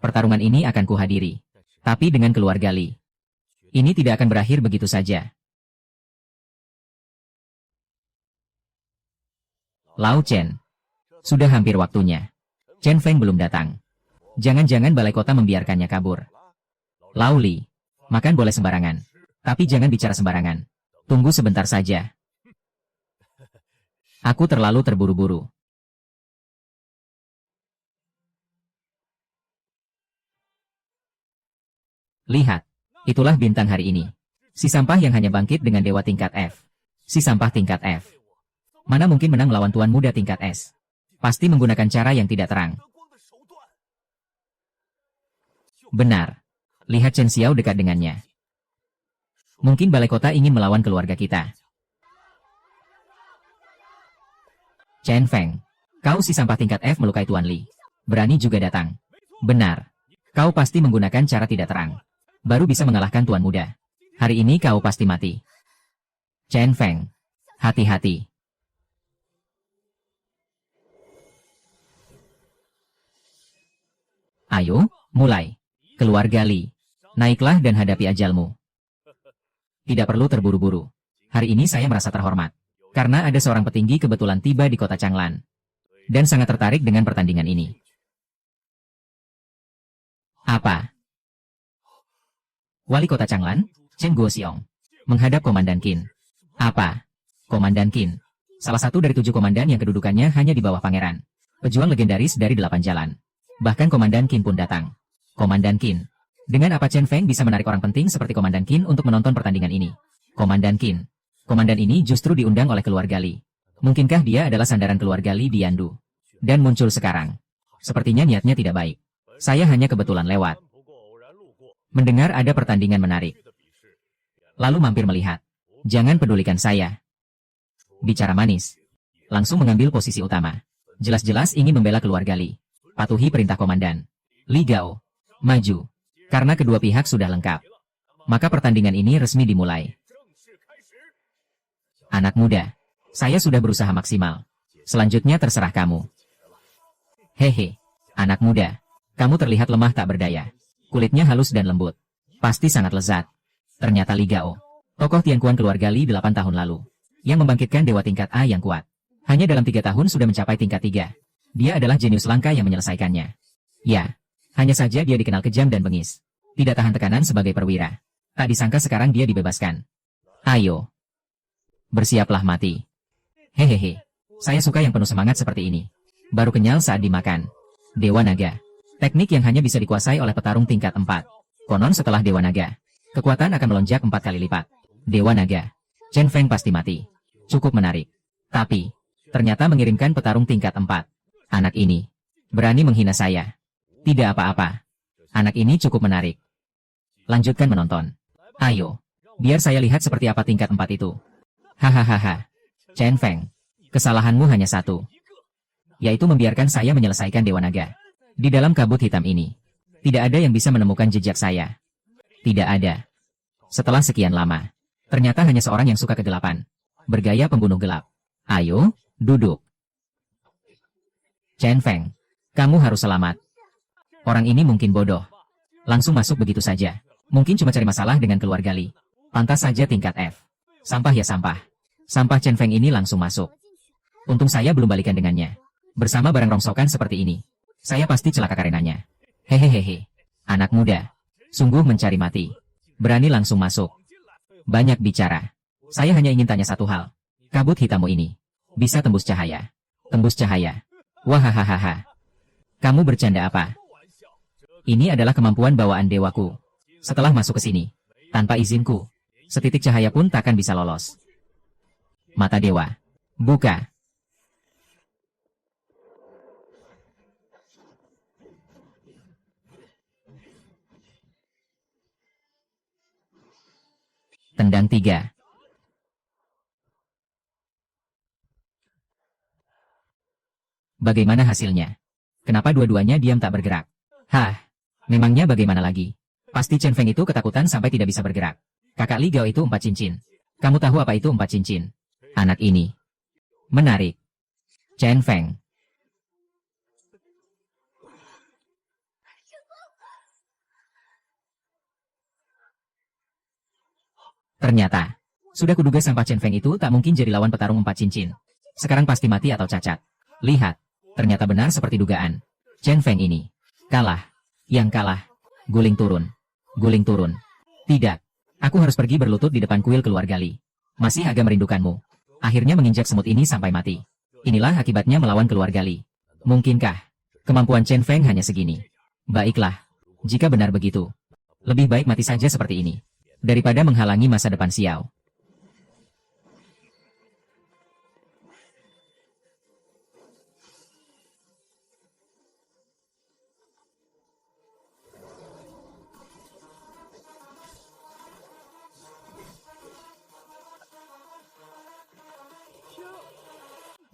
Pertarungan ini akan kuhadiri. Tapi dengan keluarga Li. Ini tidak akan berakhir begitu saja. Lao Chen. Sudah hampir waktunya. Chen Feng belum datang. Jangan-jangan balai kota membiarkannya kabur. Lao Li. Makan boleh sembarangan. Tapi jangan bicara sembarangan. Tunggu sebentar saja. Aku terlalu terburu-buru. Lihat. Itulah bintang hari ini. Si sampah yang hanya bangkit dengan dewa tingkat F. Si sampah tingkat F. Mana mungkin menang melawan tuan muda tingkat S. Pasti menggunakan cara yang tidak terang. Benar. Lihat Chen Xiao dekat dengannya. Mungkin balai kota ingin melawan keluarga kita. Chen Feng. Kau si sampah tingkat F melukai Tuan Li. Berani juga datang. Benar. Kau pasti menggunakan cara tidak terang. Baru bisa mengalahkan Tuan Muda. Hari ini kau pasti mati. Chen Feng. Hati-hati. Ayo, mulai. Keluarga Li. Naiklah dan hadapi ajalmu. Tidak perlu terburu-buru. Hari ini saya merasa terhormat. Karena ada seorang petinggi kebetulan tiba di kota Changlan. Dan sangat tertarik dengan pertandingan ini. Apa? Wali kota Changlan, Chen Guoxiong, menghadap Komandan Qin. Apa? Komandan Qin. Salah satu dari 7 komandan yang kedudukannya hanya di bawah pangeran. Pejuang legendaris dari 8 jalan. Bahkan Komandan Qin pun datang. Komandan Qin. Dengan apa Chen Feng bisa menarik orang penting seperti Komandan Qin untuk menonton pertandingan ini? Komandan Qin. Komandan ini justru diundang oleh keluarga Li. Mungkinkah dia adalah sandaran keluarga Li di Yandu? Dan muncul sekarang. Sepertinya niatnya tidak baik. Saya hanya kebetulan lewat. Mendengar ada pertandingan menarik. lalu mampir melihat. Jangan pedulikan saya. Bicara manis. Langsung mengambil posisi utama. Jelas-jelas ingin membela keluarga Li. Patuhi perintah komandan. Li Gao. Maju. Karena kedua pihak sudah lengkap. Maka pertandingan ini resmi dimulai. Anak muda. Saya sudah berusaha maksimal. Selanjutnya terserah kamu. Hehe. Anak muda. Kamu terlihat lemah tak berdaya. Kulitnya halus dan lembut. Pasti sangat lezat. Ternyata Li Gao. Tokoh Tianquan keluarga Li 8 tahun lalu. Yang membangkitkan dewa tingkat A yang kuat. Hanya dalam 3 tahun sudah mencapai tingkat 3. Dia adalah jenius langka yang menyelesaikannya. Ya. Hanya saja dia dikenal kejam dan bengis. Tidak tahan tekanan sebagai perwira. Tak disangka sekarang dia dibebaskan. Ayo. Bersiaplah mati. Hehehe. Saya suka yang penuh semangat seperti ini. Baru kenyal saat dimakan. Dewa Naga. Teknik yang hanya bisa dikuasai oleh petarung tingkat 4. Konon setelah Dewa Naga, kekuatan akan melonjak 4 kali lipat. Dewa Naga. Chen Feng pasti mati. Cukup menarik. Tapi, ternyata mengirimkan petarung tingkat 4. Anak ini berani menghina saya. Tidak apa-apa. Anak ini cukup menarik. Lanjutkan menonton. Ayo. Biar saya lihat seperti apa tingkat 4 itu. Hahaha. Chen Feng. Kesalahanmu hanya satu. Yaitu membiarkan saya menyelesaikan Dewa Naga. Di dalam kabut hitam ini, tidak ada yang bisa menemukan jejak saya. Tidak ada. Setelah sekian lama, ternyata hanya seorang yang suka kegelapan. Bergaya pembunuh gelap. Ayo, duduk. Chen Feng, kamu harus selamat. Orang ini mungkin bodoh. Langsung masuk begitu saja. Mungkin cuma cari masalah dengan keluarga Li. Pantas saja tingkat F. Sampah ya sampah. Sampah Chen Feng ini langsung masuk. Untung saya belum balikan dengannya. Bersama barang rongsokan seperti ini, saya pasti celaka karenanya. Hehehehe. Anak muda. Sungguh mencari mati. Berani langsung masuk. Banyak bicara. Saya hanya ingin tanya satu hal. Kabut hitammu ini bisa tembus cahaya. Tembus cahaya. Wahahaha. Kamu bercanda apa? Ini adalah kemampuan bawaan dewaku. Setelah masuk ke sini, tanpa izinku, setitik cahaya pun takkan bisa lolos. Mata dewa. Buka. Tendang 3. Bagaimana hasilnya? Kenapa dua-duanya diam tak bergerak? Hah, memangnya bagaimana lagi? Pasti Chen Feng itu ketakutan sampai tidak bisa bergerak. Kakak Li Gao itu 4 cincin. Kamu tahu apa itu 4 cincin? Anak ini menarik. Chen Feng. Ternyata, sudah kuduga sampah Chen Feng itu tak mungkin jadi lawan petarung 4 cincin. Sekarang pasti mati atau cacat. Lihat, ternyata benar seperti dugaan. Chen Feng ini kalah. Yang kalah. Guling turun. Guling turun. Tidak. Aku harus pergi berlutut di depan kuil keluarga Li. Masih agak merindukanmu. Akhirnya menginjak semut ini sampai mati. Inilah akibatnya melawan keluarga Li. Mungkinkah kemampuan Chen Feng hanya segini? Baiklah. Jika benar begitu, lebih baik mati saja seperti ini daripada menghalangi masa depan Xiao.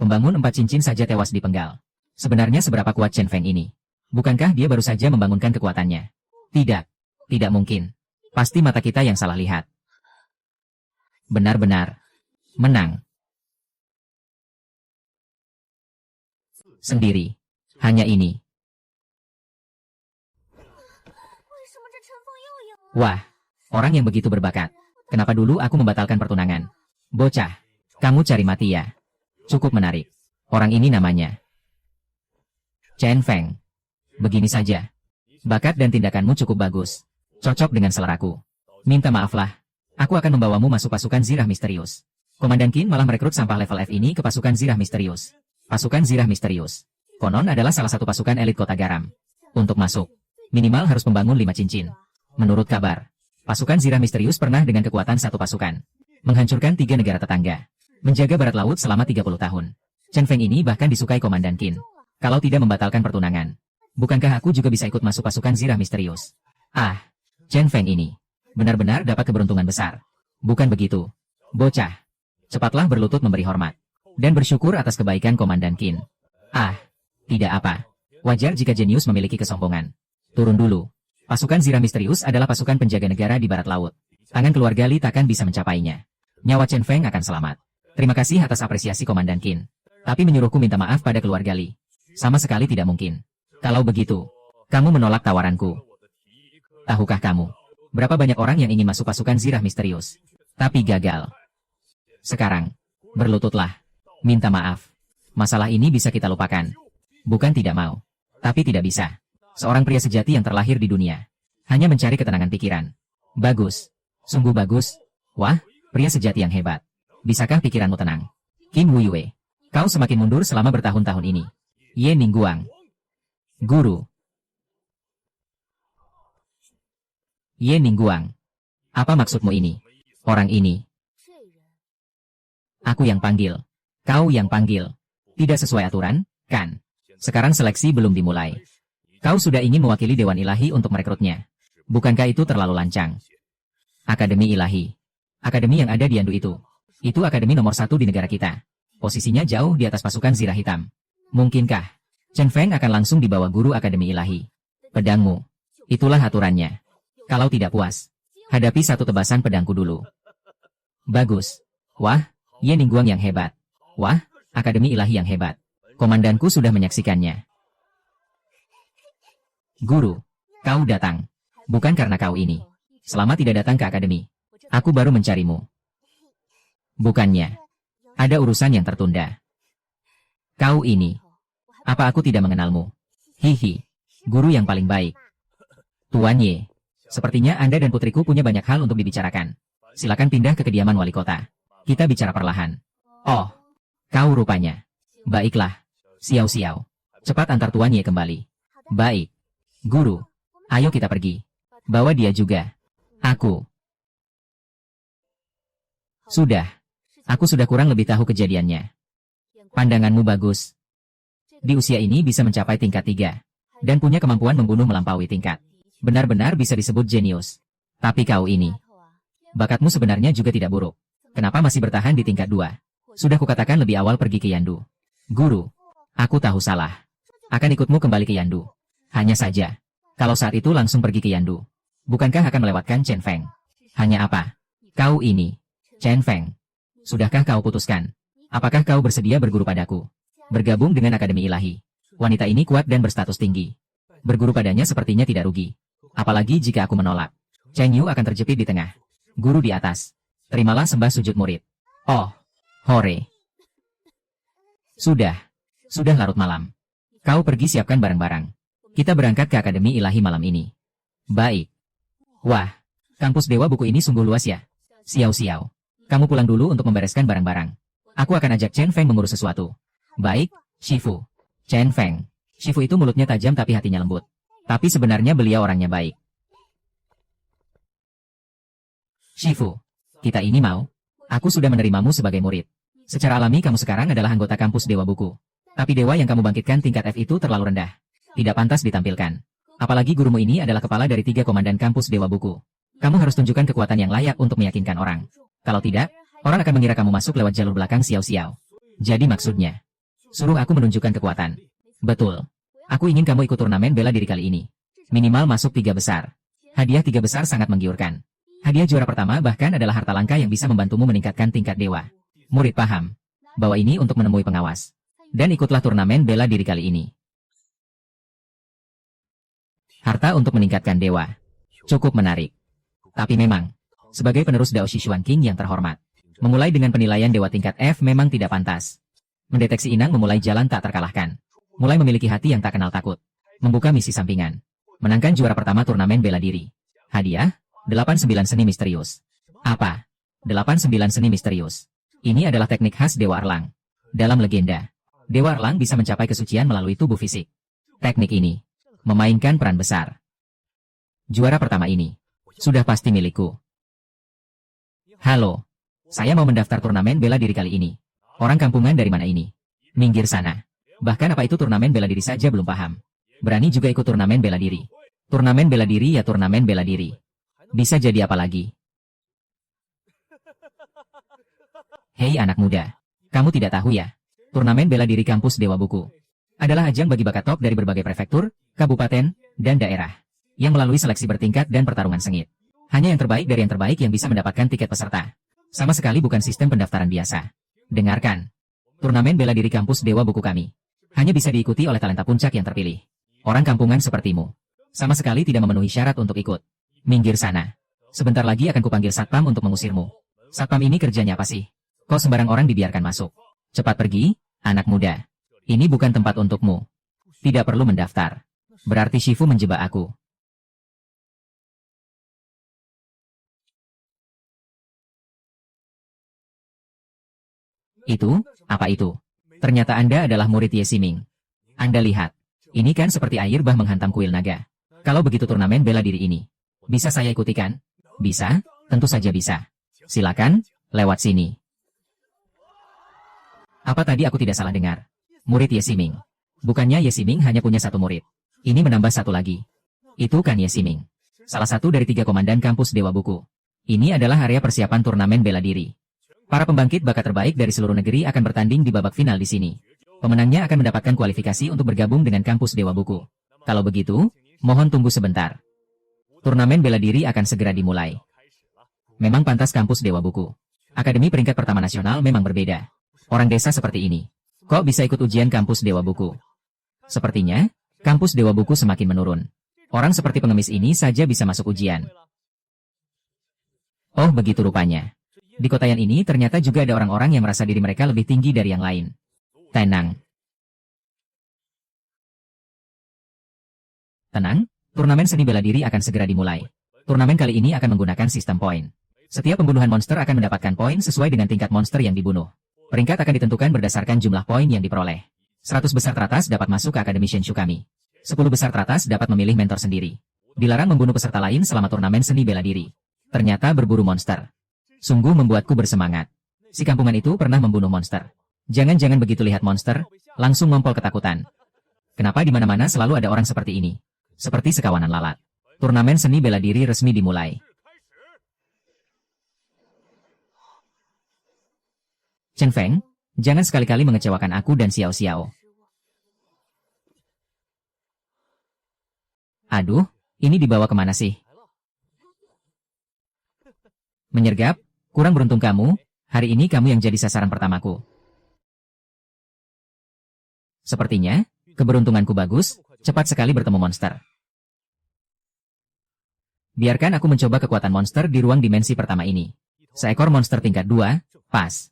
Pembangun 4 cincin saja tewas dipenggal. Sebenarnya seberapa kuat Chen Feng ini? Bukankah dia baru saja membangunkan kekuatannya? Tidak. Tidak mungkin. Pasti mata kita yang salah lihat. Benar-benar menang. Sendiri. Hanya ini. Wah, orang yang begitu berbakat. Kenapa dulu aku membatalkan pertunangan? Bocah, kamu cari mati ya? Cukup menarik. Orang ini namanya Chen Feng. Begini saja. Bakat dan tindakanmu cukup bagus. Cocok dengan seleraku. Minta maaflah. Aku akan membawamu masuk pasukan Zirah Misterius. Komandan Qin malah merekrut sampah level F ini ke pasukan Zirah Misterius. Pasukan Zirah Misterius. Konon adalah salah satu pasukan elit kota garam. Untuk masuk, minimal harus membangun 5 cincin. Menurut kabar, pasukan Zirah Misterius pernah dengan kekuatan satu pasukan menghancurkan 3 negara tetangga. Menjaga barat laut selama 30 tahun. Chen Feng ini bahkan disukai Komandan Qin. Kalau tidak membatalkan pertunangan, bukankah aku juga bisa ikut masuk pasukan Zirah Misterius? Ah, Chen Feng ini benar-benar dapat keberuntungan besar. Bukan begitu. Bocah. Cepatlah berlutut memberi hormat. Dan bersyukur atas kebaikan Komandan Qin. Ah, tidak apa. Wajar jika jenius memiliki kesombongan. Turun dulu. Pasukan Zirah Misterius adalah pasukan penjaga negara di barat laut. Tangan keluarga Li takkan bisa mencapainya. Nyawa Chen Feng akan selamat. Terima kasih atas apresiasi Komandan Qin. Tapi menyuruhku minta maaf pada keluarga Li. Sama sekali tidak mungkin. Kalau begitu, kamu menolak tawaranku. Tahukah kamu, berapa banyak orang yang ingin masuk pasukan Zirah Misterius, tapi gagal. Sekarang, berlututlah. Minta maaf. Masalah ini bisa kita lupakan. Bukan tidak mau, tapi tidak bisa. Seorang pria sejati yang terlahir di dunia, hanya mencari ketenangan pikiran. Bagus. Sungguh bagus. Wah, pria sejati yang hebat. Bisakah pikiranmu tenang? Qin Wuyue, kau semakin mundur selama bertahun-tahun ini. Ye Ningguang. Guru. Ye Ningguang. Apa maksudmu ini? Orang ini. Aku yang panggil. Kau yang panggil. Tidak sesuai aturan, kan? Sekarang seleksi belum dimulai. Kau sudah ingin mewakili Dewan Ilahi untuk merekrutnya. Bukankah itu terlalu lancang? Akademi Ilahi. Akademi yang ada di Yandu itu. Itu akademi nomor 1 di negara kita. Posisinya jauh di atas pasukan Zirah Hitam. Mungkinkah Chen Feng akan langsung dibawa guru Akademi Ilahi? Pedangmu. Itulah aturannya. Kalau tidak puas, hadapi satu tebasan pedangku dulu. Bagus. Wah, Ye Ningguang yang hebat. Wah, Akademi Ilahi yang hebat. Komandanku sudah menyaksikannya. Guru, kau datang. Bukan karena kau ini. Selama tidak datang ke akademi, aku baru mencarimu. Bukannya. Ada urusan yang tertunda. Kau ini. Apa aku tidak mengenalmu? Hihi. Guru yang paling baik. Tuan Ye. Sepertinya Anda dan putriku punya banyak hal untuk dibicarakan. Silakan pindah ke kediaman wali kota. Kita bicara perlahan. Oh. Kau rupanya. Baiklah. Xiao-Xiao. Cepat antar Tuan Ye kembali. Baik. Guru. Ayo kita pergi. Bawa dia juga. Aku. Sudah. Aku sudah kurang lebih tahu kejadiannya. Pandanganmu bagus. Di usia ini bisa mencapai tingkat 3. Dan punya kemampuan membunuh melampaui tingkat. Benar-benar bisa disebut jenius. Tapi kau ini. Bakatmu sebenarnya juga tidak buruk. Kenapa masih bertahan di tingkat 2? Sudah kukatakan lebih awal pergi ke Yandu. Guru. Aku tahu salah. Akan ikutmu kembali ke Yandu. Hanya saja. Kalau saat itu langsung pergi ke Yandu. Bukankah akan melewatkan Chen Feng? Hanya apa? Kau ini. Chen Feng. Sudahkah kau putuskan? Apakah kau bersedia berguru padaku? Bergabung dengan Akademi Ilahi. Wanita ini kuat dan berstatus tinggi. Berguru padanya sepertinya tidak rugi. Apalagi jika aku menolak. Cheng Yu akan terjepit di tengah. Guru di atas. Terimalah sembah sujud murid. Oh. Hore. Sudah. Sudah larut malam. Kau pergi siapkan barang-barang. Kita berangkat ke Akademi Ilahi malam ini. Baik. Wah. Kampus Dewa Buku ini sungguh luas ya. Xiao-Xiao. Kamu pulang dulu untuk membereskan barang-barang. Aku akan ajak Chen Feng mengurus sesuatu. Baik, Shifu. Chen Feng. Shifu itu mulutnya tajam tapi hatinya lembut. Tapi sebenarnya beliau orangnya baik. Shifu. Kita ini mau. Aku sudah menerimamu sebagai murid. Secara alami kamu sekarang adalah anggota kampus Dewa Buku. Tapi dewa yang kamu bangkitkan tingkat F itu terlalu rendah. Tidak pantas ditampilkan. Apalagi gurumu ini adalah kepala dari 3 komandan kampus Dewa Buku. Kamu harus tunjukkan kekuatan yang layak untuk meyakinkan orang. Kalau tidak, orang akan mengira kamu masuk lewat jalur belakang Xiao-Xiao. Jadi maksudnya, suruh aku menunjukkan kekuatan. Betul. Aku ingin kamu ikut turnamen bela diri kali ini. Minimal masuk 3 besar. Hadiah 3 besar sangat menggiurkan. Hadiah juara pertama bahkan adalah harta langka yang bisa membantumu meningkatkan tingkat dewa. Murid paham. Bawa ini untuk menemui pengawas. Dan ikutlah turnamen bela diri kali ini. Harta untuk meningkatkan dewa. Cukup menarik. Tapi memang, sebagai penerus Dao Shishuan King yang terhormat, memulai dengan penilaian dewa tingkat F memang tidak pantas. Mendeteksi inang memulai jalan tak terkalahkan. Mulai memiliki hati yang tak kenal takut. Membuka misi sampingan. Menangkan juara pertama turnamen bela diri. Hadiah, 89 seni misterius. Apa? 89 seni misterius. Ini adalah teknik khas Dewa Erlang. Dalam legenda, Dewa Erlang bisa mencapai kesucian melalui tubuh fisik. Teknik ini memainkan peran besar. Juara pertama ini sudah pasti milikku. Halo, saya mau mendaftar turnamen bela diri kali ini. Orang kampungan dari mana ini? Minggir sana. Bahkan apa itu turnamen bela diri saja belum paham. Berani juga ikut turnamen bela diri. Turnamen bela diri ya turnamen bela diri. Bisa jadi apa lagi? Hei anak muda. Kamu tidak tahu ya? Turnamen bela diri kampus Dewa Buku adalah ajang bagi bakat top dari berbagai prefektur, kabupaten, dan daerah, yang melalui seleksi bertingkat dan pertarungan sengit. Hanya yang terbaik dari yang terbaik yang bisa mendapatkan tiket peserta. Sama sekali bukan sistem pendaftaran biasa. Dengarkan. Turnamen bela diri kampus Dewa Buku kami hanya bisa diikuti oleh talenta puncak yang terpilih. Orang kampungan sepertimu. Sama sekali tidak memenuhi syarat untuk ikut. Minggir sana. Sebentar lagi akan kupanggil satpam untuk mengusirmu. Satpam ini kerjanya apa sih? Kok sembarang orang dibiarkan masuk? Cepat pergi, anak muda. Ini bukan tempat untukmu. Tidak perlu mendaftar. Berarti Shifu menjebak aku. Itu, apa itu? Ternyata Anda adalah murid Ye Siming. Anda lihat. Ini kan seperti air bah menghantam kuil naga. Kalau begitu turnamen bela diri ini, bisa saya ikuti kan? Bisa? Tentu saja bisa. Silakan, lewat sini. Apa tadi aku tidak salah dengar? Murid Ye Siming. Bukannya Ye Siming hanya punya satu murid. Ini menambah satu lagi. Itu kan Ye Siming. Salah satu dari 3 komandan kampus Dewa Buku. Ini adalah area persiapan turnamen bela diri. Para pembangkit bakat terbaik dari seluruh negeri akan bertanding di babak final di sini. Pemenangnya akan mendapatkan kualifikasi untuk bergabung dengan kampus Dewa Buku. Kalau begitu, mohon tunggu sebentar. Turnamen bela diri akan segera dimulai. Memang pantas kampus Dewa Buku. Akademi peringkat pertama nasional memang berbeda. Orang desa seperti ini, kok bisa ikut ujian kampus Dewa Buku? Sepertinya, kampus Dewa Buku semakin menurun. Orang seperti pengemis ini saja bisa masuk ujian. Oh begitu rupanya. Di kota yang ini ternyata juga ada orang-orang yang merasa diri mereka lebih tinggi dari yang lain. Tenang. Tenang, turnamen seni bela diri akan segera dimulai. Turnamen kali ini akan menggunakan sistem poin. Setiap pembunuhan monster akan mendapatkan poin sesuai dengan tingkat monster yang dibunuh. Peringkat akan ditentukan berdasarkan jumlah poin yang diperoleh. 100 besar teratas dapat masuk ke Akademi Shenshu kami. 10 besar teratas dapat memilih mentor sendiri. Dilarang membunuh peserta lain selama turnamen seni bela diri. Ternyata berburu monster. Sungguh membuatku bersemangat. Si kampungan itu pernah membunuh monster. Jangan-jangan begitu lihat monster, langsung ngompol ketakutan. Kenapa di mana-mana selalu ada orang seperti ini? Seperti sekawanan lalat. Turnamen seni bela diri resmi dimulai. Chen Feng, jangan sekali-kali mengecewakan aku dan Xiao Xiao. Aduh, ini dibawa kemana sih? Menyergap, kurang beruntung kamu, hari ini kamu yang jadi sasaran pertamaku. Sepertinya, keberuntunganku bagus, cepat sekali bertemu monster. Biarkan aku mencoba kekuatan monster di ruang dimensi pertama ini. Seekor monster tingkat 2, pas.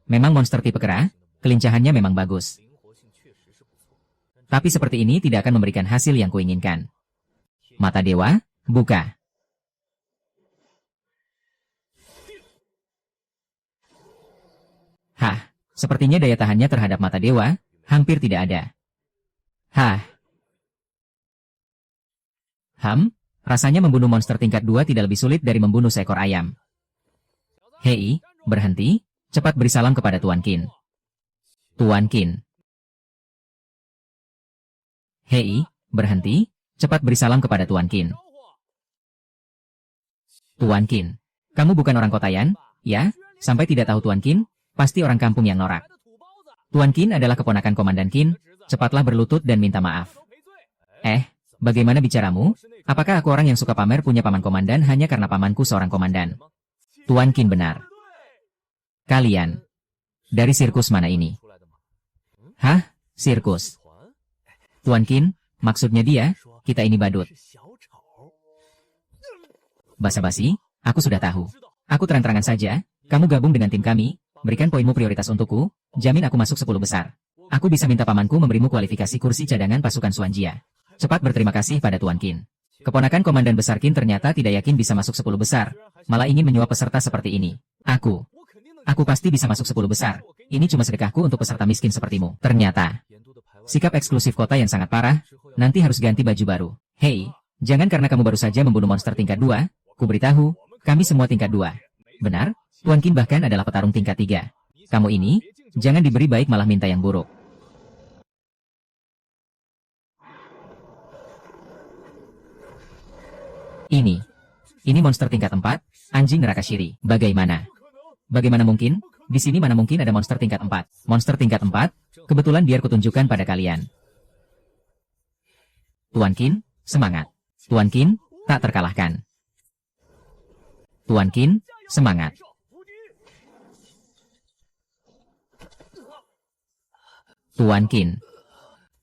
Memang monster tipe kera, kelincahannya memang bagus. Tapi seperti ini tidak akan memberikan hasil yang kuinginkan. Mata dewa, buka. Hah, sepertinya daya tahannya terhadap mata dewa, hampir tidak ada. Hah. Rasanya membunuh monster tingkat 2 tidak lebih sulit dari membunuh seekor ayam. Hei, berhenti. Cepat beri salam kepada Tuan Qin. Tuan Qin. Hei, berhenti. Cepat beri salam kepada Tuan Qin. Tuan Qin. Kamu bukan orang Kotayan, ya? Sampai tidak tahu Tuan Qin, pasti orang kampung yang norak. Tuan Qin adalah keponakan Komandan Qin, cepatlah berlutut dan minta maaf. Bagaimana bicaramu? Apakah aku orang yang suka pamer punya paman komandan hanya karena pamanku seorang komandan? Tuan Qin benar. Kalian, dari sirkus mana ini? Hah? Sirkus? Tuan Qin, maksudnya dia, kita ini badut. Basa-basi, aku sudah tahu. Aku terang-terangan saja, kamu gabung dengan tim kami, berikan poinmu prioritas untukku, jamin aku masuk 10 besar. Aku bisa minta pamanku memberimu kualifikasi kursi cadangan pasukan Suanjia. Cepat berterima kasih pada Tuan Qin. Keponakan Komandan Besar Qin ternyata tidak yakin bisa masuk 10 besar, malah ingin menyuap peserta seperti ini. Aku pasti bisa masuk 10 besar. Ini cuma sedekahku untuk peserta miskin sepertimu. Ternyata, sikap eksklusif kota yang sangat parah, nanti harus ganti baju baru. Hei, jangan karena kamu baru saja membunuh monster tingkat 2, ku beritahu, kami semua tingkat 2. Benar, Tuan Qin bahkan adalah petarung tingkat 3. Kamu ini, jangan diberi baik malah minta yang buruk. Ini monster tingkat 4, anjing neraka Shiri. Bagaimana? Bagaimana mungkin? Di sini mana mungkin ada monster tingkat 4? Monster tingkat 4? Kebetulan biar kutunjukkan pada kalian. Tuan Qin, semangat. Tuan Qin, tak terkalahkan. Tuan Qin, semangat. Tuan Qin.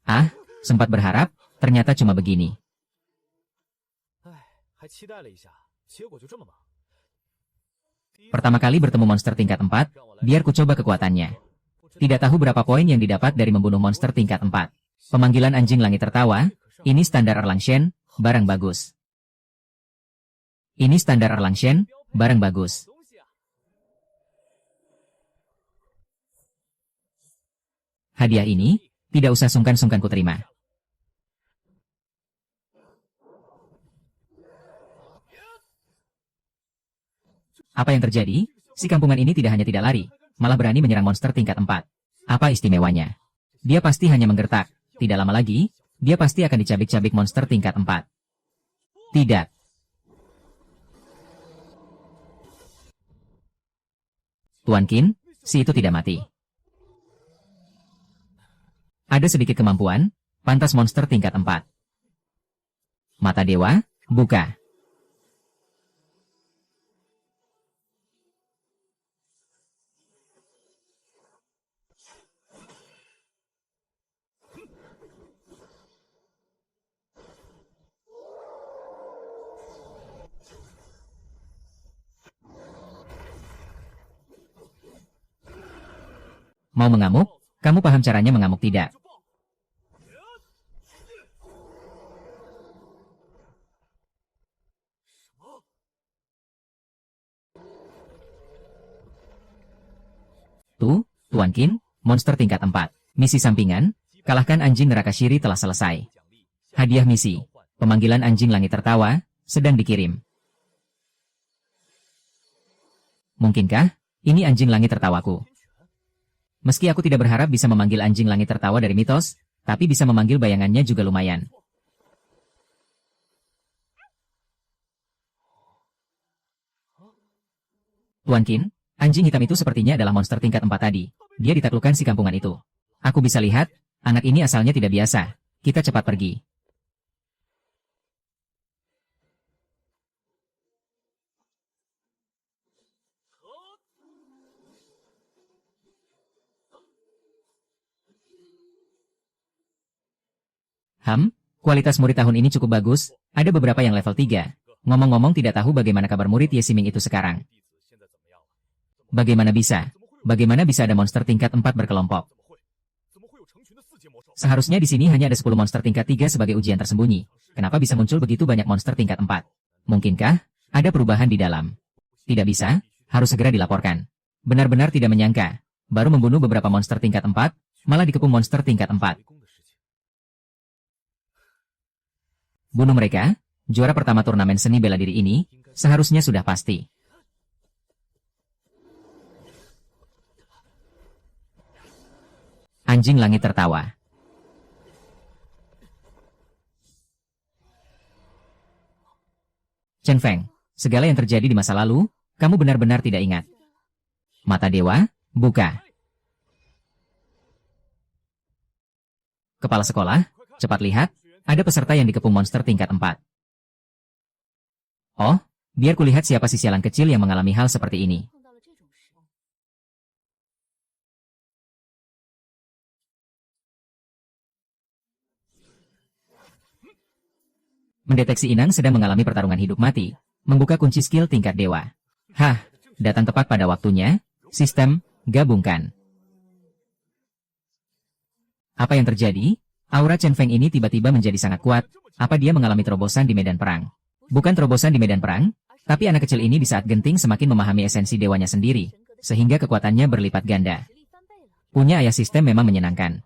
Ah, sempat berharap, ternyata cuma begini. Pertama kali bertemu monster tingkat 4, biar ku coba kekuatannya. Tidak tahu berapa poin yang didapat dari membunuh monster tingkat 4. Pemanggilan anjing langit tertawa, ini standar Erlang Shen, barang bagus. Ini standar Erlang Shen, barang bagus. Hadiah ini, tidak usah sungkan-sungkan ku terima. Apa yang terjadi? Si kampungan ini tidak hanya tidak lari, malah berani menyerang monster tingkat 4. Apa istimewanya? Dia pasti hanya menggertak. Tidak lama lagi, dia pasti akan dicabik-cabik monster tingkat 4. Tidak. Tuan Qin, si itu tidak mati. Ada sedikit kemampuan, pantas monster tingkat 4. Mata dewa, buka. Mau mengamuk? Kamu paham caranya mengamuk tidak? Tuh, Tuan Qin, monster tingkat 4. Misi sampingan, kalahkan anjing neraka Shiri telah selesai. Hadiah misi, pemanggilan anjing langit tertawa, sedang dikirim. Mungkinkah, ini anjing langit tertawaku? Meski aku tidak berharap bisa memanggil anjing langit tertawa dari mitos, tapi bisa memanggil bayangannya juga lumayan. Tuan Qin, anjing hitam itu sepertinya adalah monster tingkat 4 tadi. Dia ditaklukkan si kampungan itu. Aku bisa lihat, anak ini asalnya tidak biasa. Kita cepat pergi. Kualitas murid tahun ini cukup bagus, ada beberapa yang level 3. Ngomong-ngomong tidak tahu bagaimana kabar murid Yesiming itu sekarang. Bagaimana bisa? Bagaimana bisa ada monster tingkat 4 berkelompok? Seharusnya di sini hanya ada 10 monster tingkat 3 sebagai ujian tersembunyi. Kenapa bisa muncul begitu banyak monster tingkat 4? Mungkinkah ada perubahan di dalam? Tidak bisa, harus segera dilaporkan. Benar-benar tidak menyangka, baru membunuh beberapa monster tingkat 4, malah dikepung monster tingkat 4. Bunuh mereka, juara pertama turnamen seni bela diri ini, seharusnya sudah pasti. Anjing langit tertawa. Chen Feng, segala yang terjadi di masa lalu, kamu benar-benar tidak ingat. Mata dewa, buka. Kepala sekolah, cepat lihat, ada peserta yang dikepung monster tingkat 4. Oh, biar kulihat siapa si sialan kecil yang mengalami hal seperti ini. Mendeteksi Inang sedang mengalami pertarungan hidup mati, membuka kunci skill tingkat dewa. Hah, datang tepat pada waktunya, sistem, gabungkan. Apa yang terjadi? Aura Chen Feng ini tiba-tiba menjadi sangat kuat, apa dia mengalami terobosan di medan perang? Bukan terobosan di medan perang, tapi anak kecil ini di saat genting semakin memahami esensi dewanya sendiri, sehingga kekuatannya berlipat ganda. Punya ayah sistem memang menyenangkan.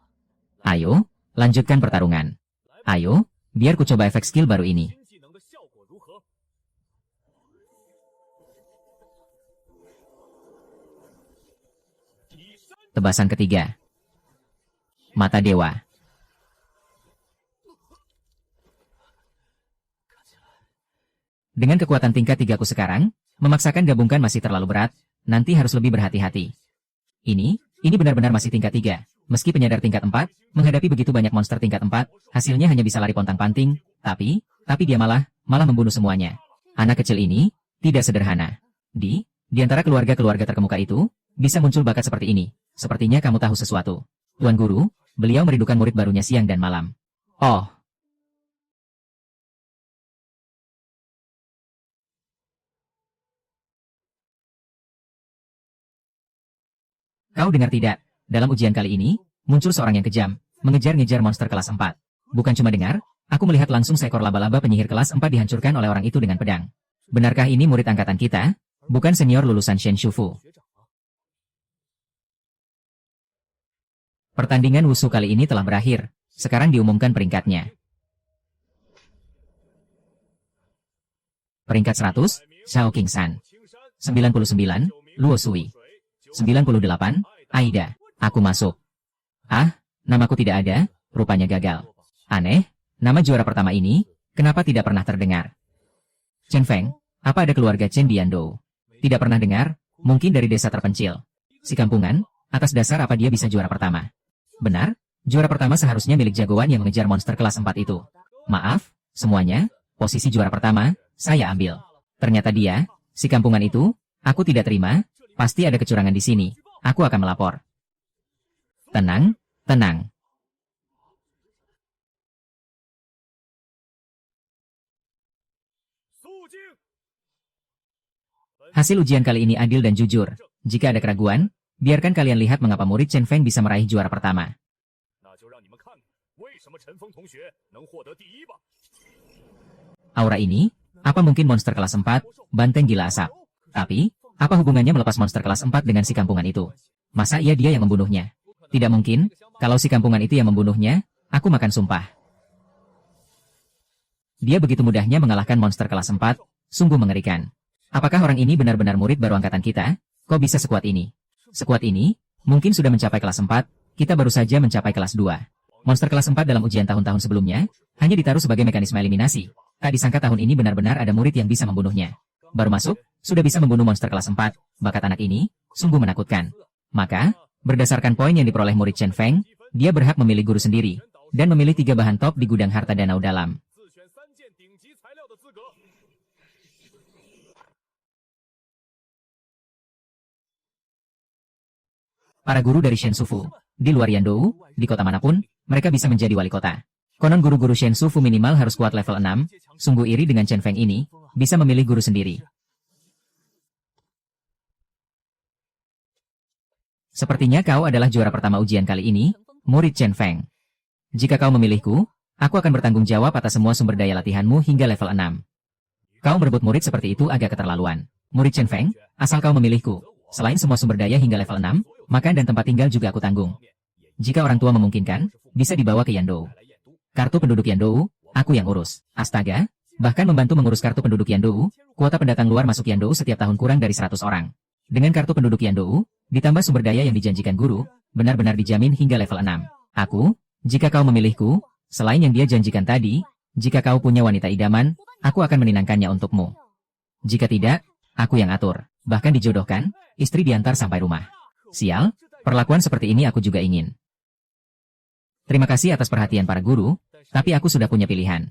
Ayo, lanjutkan pertarungan. Ayo, biar ku coba efek skill baru ini. Tebasan ketiga. Mata dewa. Dengan kekuatan tingkat 3 ku sekarang, memaksakan gabungkan masih terlalu berat, nanti harus lebih berhati-hati. Ini benar-benar masih tingkat 3. Meski penyadar tingkat 4, menghadapi begitu banyak monster tingkat 4, hasilnya hanya bisa lari pontang-panting, tapi dia malah membunuh semuanya. Anak kecil ini, tidak sederhana. Di antara keluarga-keluarga terkemuka itu, bisa muncul bakat seperti ini. Sepertinya kamu tahu sesuatu. Tuan Guru, beliau merindukan murid barunya siang dan malam. Oh. Kau dengar tidak? Dalam ujian kali ini, muncul seorang yang kejam, mengejar-ngejar monster kelas 4. Bukan cuma dengar, aku melihat langsung seekor laba-laba penyihir kelas 4 dihancurkan oleh orang itu dengan pedang. Benarkah ini murid angkatan kita? Bukan senior lulusan Shen Shufu. Pertandingan Wushu kali ini telah berakhir. Sekarang diumumkan peringkatnya. Peringkat 100, Xiao Qingsan. 99, Luo Sui. 98, Aida. Aku masuk. Ah, namaku tidak ada, rupanya gagal. Aneh, nama juara pertama ini, kenapa tidak pernah terdengar? Chen Feng, apa ada keluarga Chen di Yandou? Tidak pernah dengar, mungkin dari desa terpencil. Si kampungan, atas dasar apa dia bisa juara pertama? Benar, juara pertama seharusnya milik jagoan yang mengejar monster kelas 4 itu. Maaf, semuanya, posisi juara pertama, saya ambil. Ternyata dia, si kampungan itu, aku tidak terima, pasti ada kecurangan di sini, aku akan melapor. Tenang, tenang. Hasil ujian kali ini adil dan jujur. Jika ada keraguan, biarkan kalian lihat mengapa murid Chen Feng bisa meraih juara pertama. Aura ini, apa mungkin monster kelas 4, banteng gila asap? Tapi, apa hubungannya melepas monster kelas 4 dengan si kampungan itu? Masa dia yang membunuhnya? Tidak mungkin, kalau si kampungan itu yang membunuhnya, aku makan sumpah. Dia begitu mudahnya mengalahkan monster kelas 4, sungguh mengerikan. Apakah orang ini benar-benar murid baru angkatan kita? Kok bisa sekuat ini? Sekuat ini, mungkin sudah mencapai kelas 4, kita baru saja mencapai kelas 2. Monster kelas 4 dalam ujian tahun-tahun sebelumnya, hanya ditaruh sebagai mekanisme eliminasi. Tak disangka tahun ini benar-benar ada murid yang bisa membunuhnya. Baru masuk, sudah bisa membunuh monster kelas 4, bakat anak ini, sungguh menakutkan. Maka, berdasarkan poin yang diperoleh murid Chen Feng, dia berhak memilih guru sendiri, dan memilih 3 bahan top di gudang harta danau dalam. Para guru dari Shen Shufu, di luar Yandou, di kota manapun, mereka bisa menjadi wali kota. Konon guru-guru Shen Shufu minimal harus kuat level 6, sungguh iri dengan Chen Feng ini, bisa memilih guru sendiri. Sepertinya kau adalah juara pertama ujian kali ini, murid Chen Feng. Jika kau memilihku, aku akan bertanggung jawab atas semua sumber daya latihanmu hingga level 6. Kau merebut murid seperti itu agak keterlaluan. Murid Chen Feng, asal kau memilihku, selain semua sumber daya hingga level 6, makan dan tempat tinggal juga aku tanggung. Jika orang tua memungkinkan, bisa dibawa ke Yandou. Kartu penduduk Yandou, aku yang urus. Astaga, bahkan membantu mengurus kartu penduduk Yandou, kuota pendatang luar masuk Yandou setiap tahun kurang dari 100 orang. Dengan kartu penduduk Yandou, ditambah sumber daya yang dijanjikan guru, benar-benar dijamin hingga level 6. Aku, jika kau memilihku, selain yang dia janjikan tadi, jika kau punya wanita idaman, aku akan meninangkannya untukmu. Jika tidak, aku yang atur. Bahkan dijodohkan, istri diantar sampai rumah. Sial, perlakuan seperti ini aku juga ingin. Terima kasih atas perhatian para guru, tapi aku sudah punya pilihan.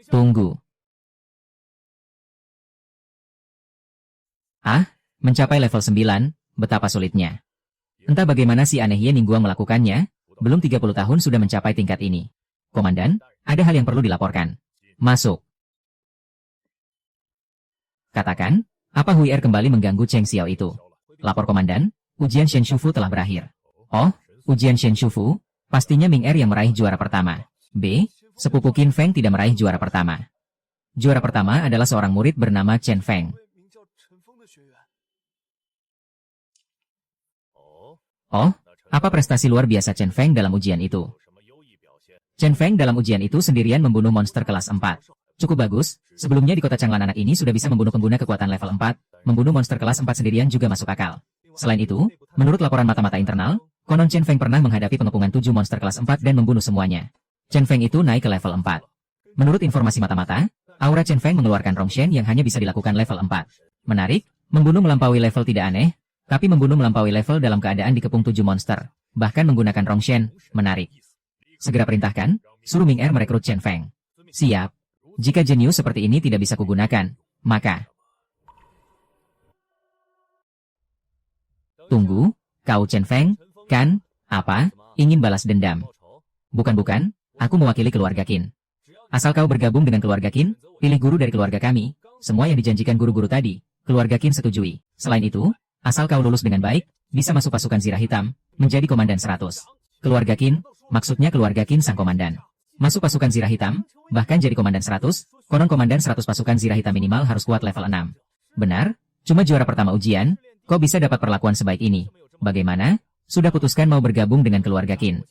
Tunggu. Ah, mencapai level 9, betapa sulitnya. Entah bagaimana si aneh Ye Ningguang melakukannya, belum 30 tahun sudah mencapai tingkat ini. Komandan, ada hal yang perlu dilaporkan. Masuk. Katakan, apa Hui Er kembali mengganggu Cheng Xiao itu? Lapor komandan, ujian Shen Shufu telah berakhir. Oh, ujian Shen Shufu, pastinya Ming Er yang meraih juara pertama. B, sepupu Qin Feng tidak meraih juara pertama. Juara pertama adalah seorang murid bernama Chen Feng. Oh, apa prestasi luar biasa Chen Feng dalam ujian itu? Chen Feng dalam ujian itu sendirian membunuh monster kelas 4. Cukup bagus, sebelumnya di kota Changlan anak ini sudah bisa membunuh pengguna kekuatan level 4, membunuh monster kelas 4 sendirian juga masuk akal. Selain itu, menurut laporan mata-mata internal, konon Chen Feng pernah menghadapi pengepungan 7 monster kelas 4 dan membunuh semuanya. Chen Feng itu naik ke level 4. Menurut informasi mata-mata, Aura Chen Feng mengeluarkan Rongshen yang hanya bisa dilakukan level 4. Menarik, membunuh melampaui level tidak aneh, tapi membunuh melampaui level dalam keadaan dikepung 7 monster, bahkan menggunakan Rongshen, menarik. Segera perintahkan, suruh Ming Er merekrut Chen Feng. Siap. Jika jenius seperti ini tidak bisa kugunakan, maka... Tunggu, kau Chen Feng, kan? Apa? Ingin balas dendam? Bukan, aku mewakili keluarga Qin. Asal kau bergabung dengan keluarga Qin, pilih guru dari keluarga kami, semua yang dijanjikan guru-guru tadi, keluarga Qin setujui. Selain itu, asal kau lulus dengan baik, bisa masuk pasukan Zirah Hitam, menjadi komandan 100. Keluarga Qin, maksudnya keluarga Qin sang komandan. Masuk pasukan Zirah Hitam, bahkan jadi komandan 100, konon komandan 100 pasukan Zirah Hitam minimal harus kuat level 6. Benar, cuma juara pertama ujian, kok bisa dapat perlakuan sebaik ini? Bagaimana? Sudah putuskan mau bergabung dengan keluarga Qin.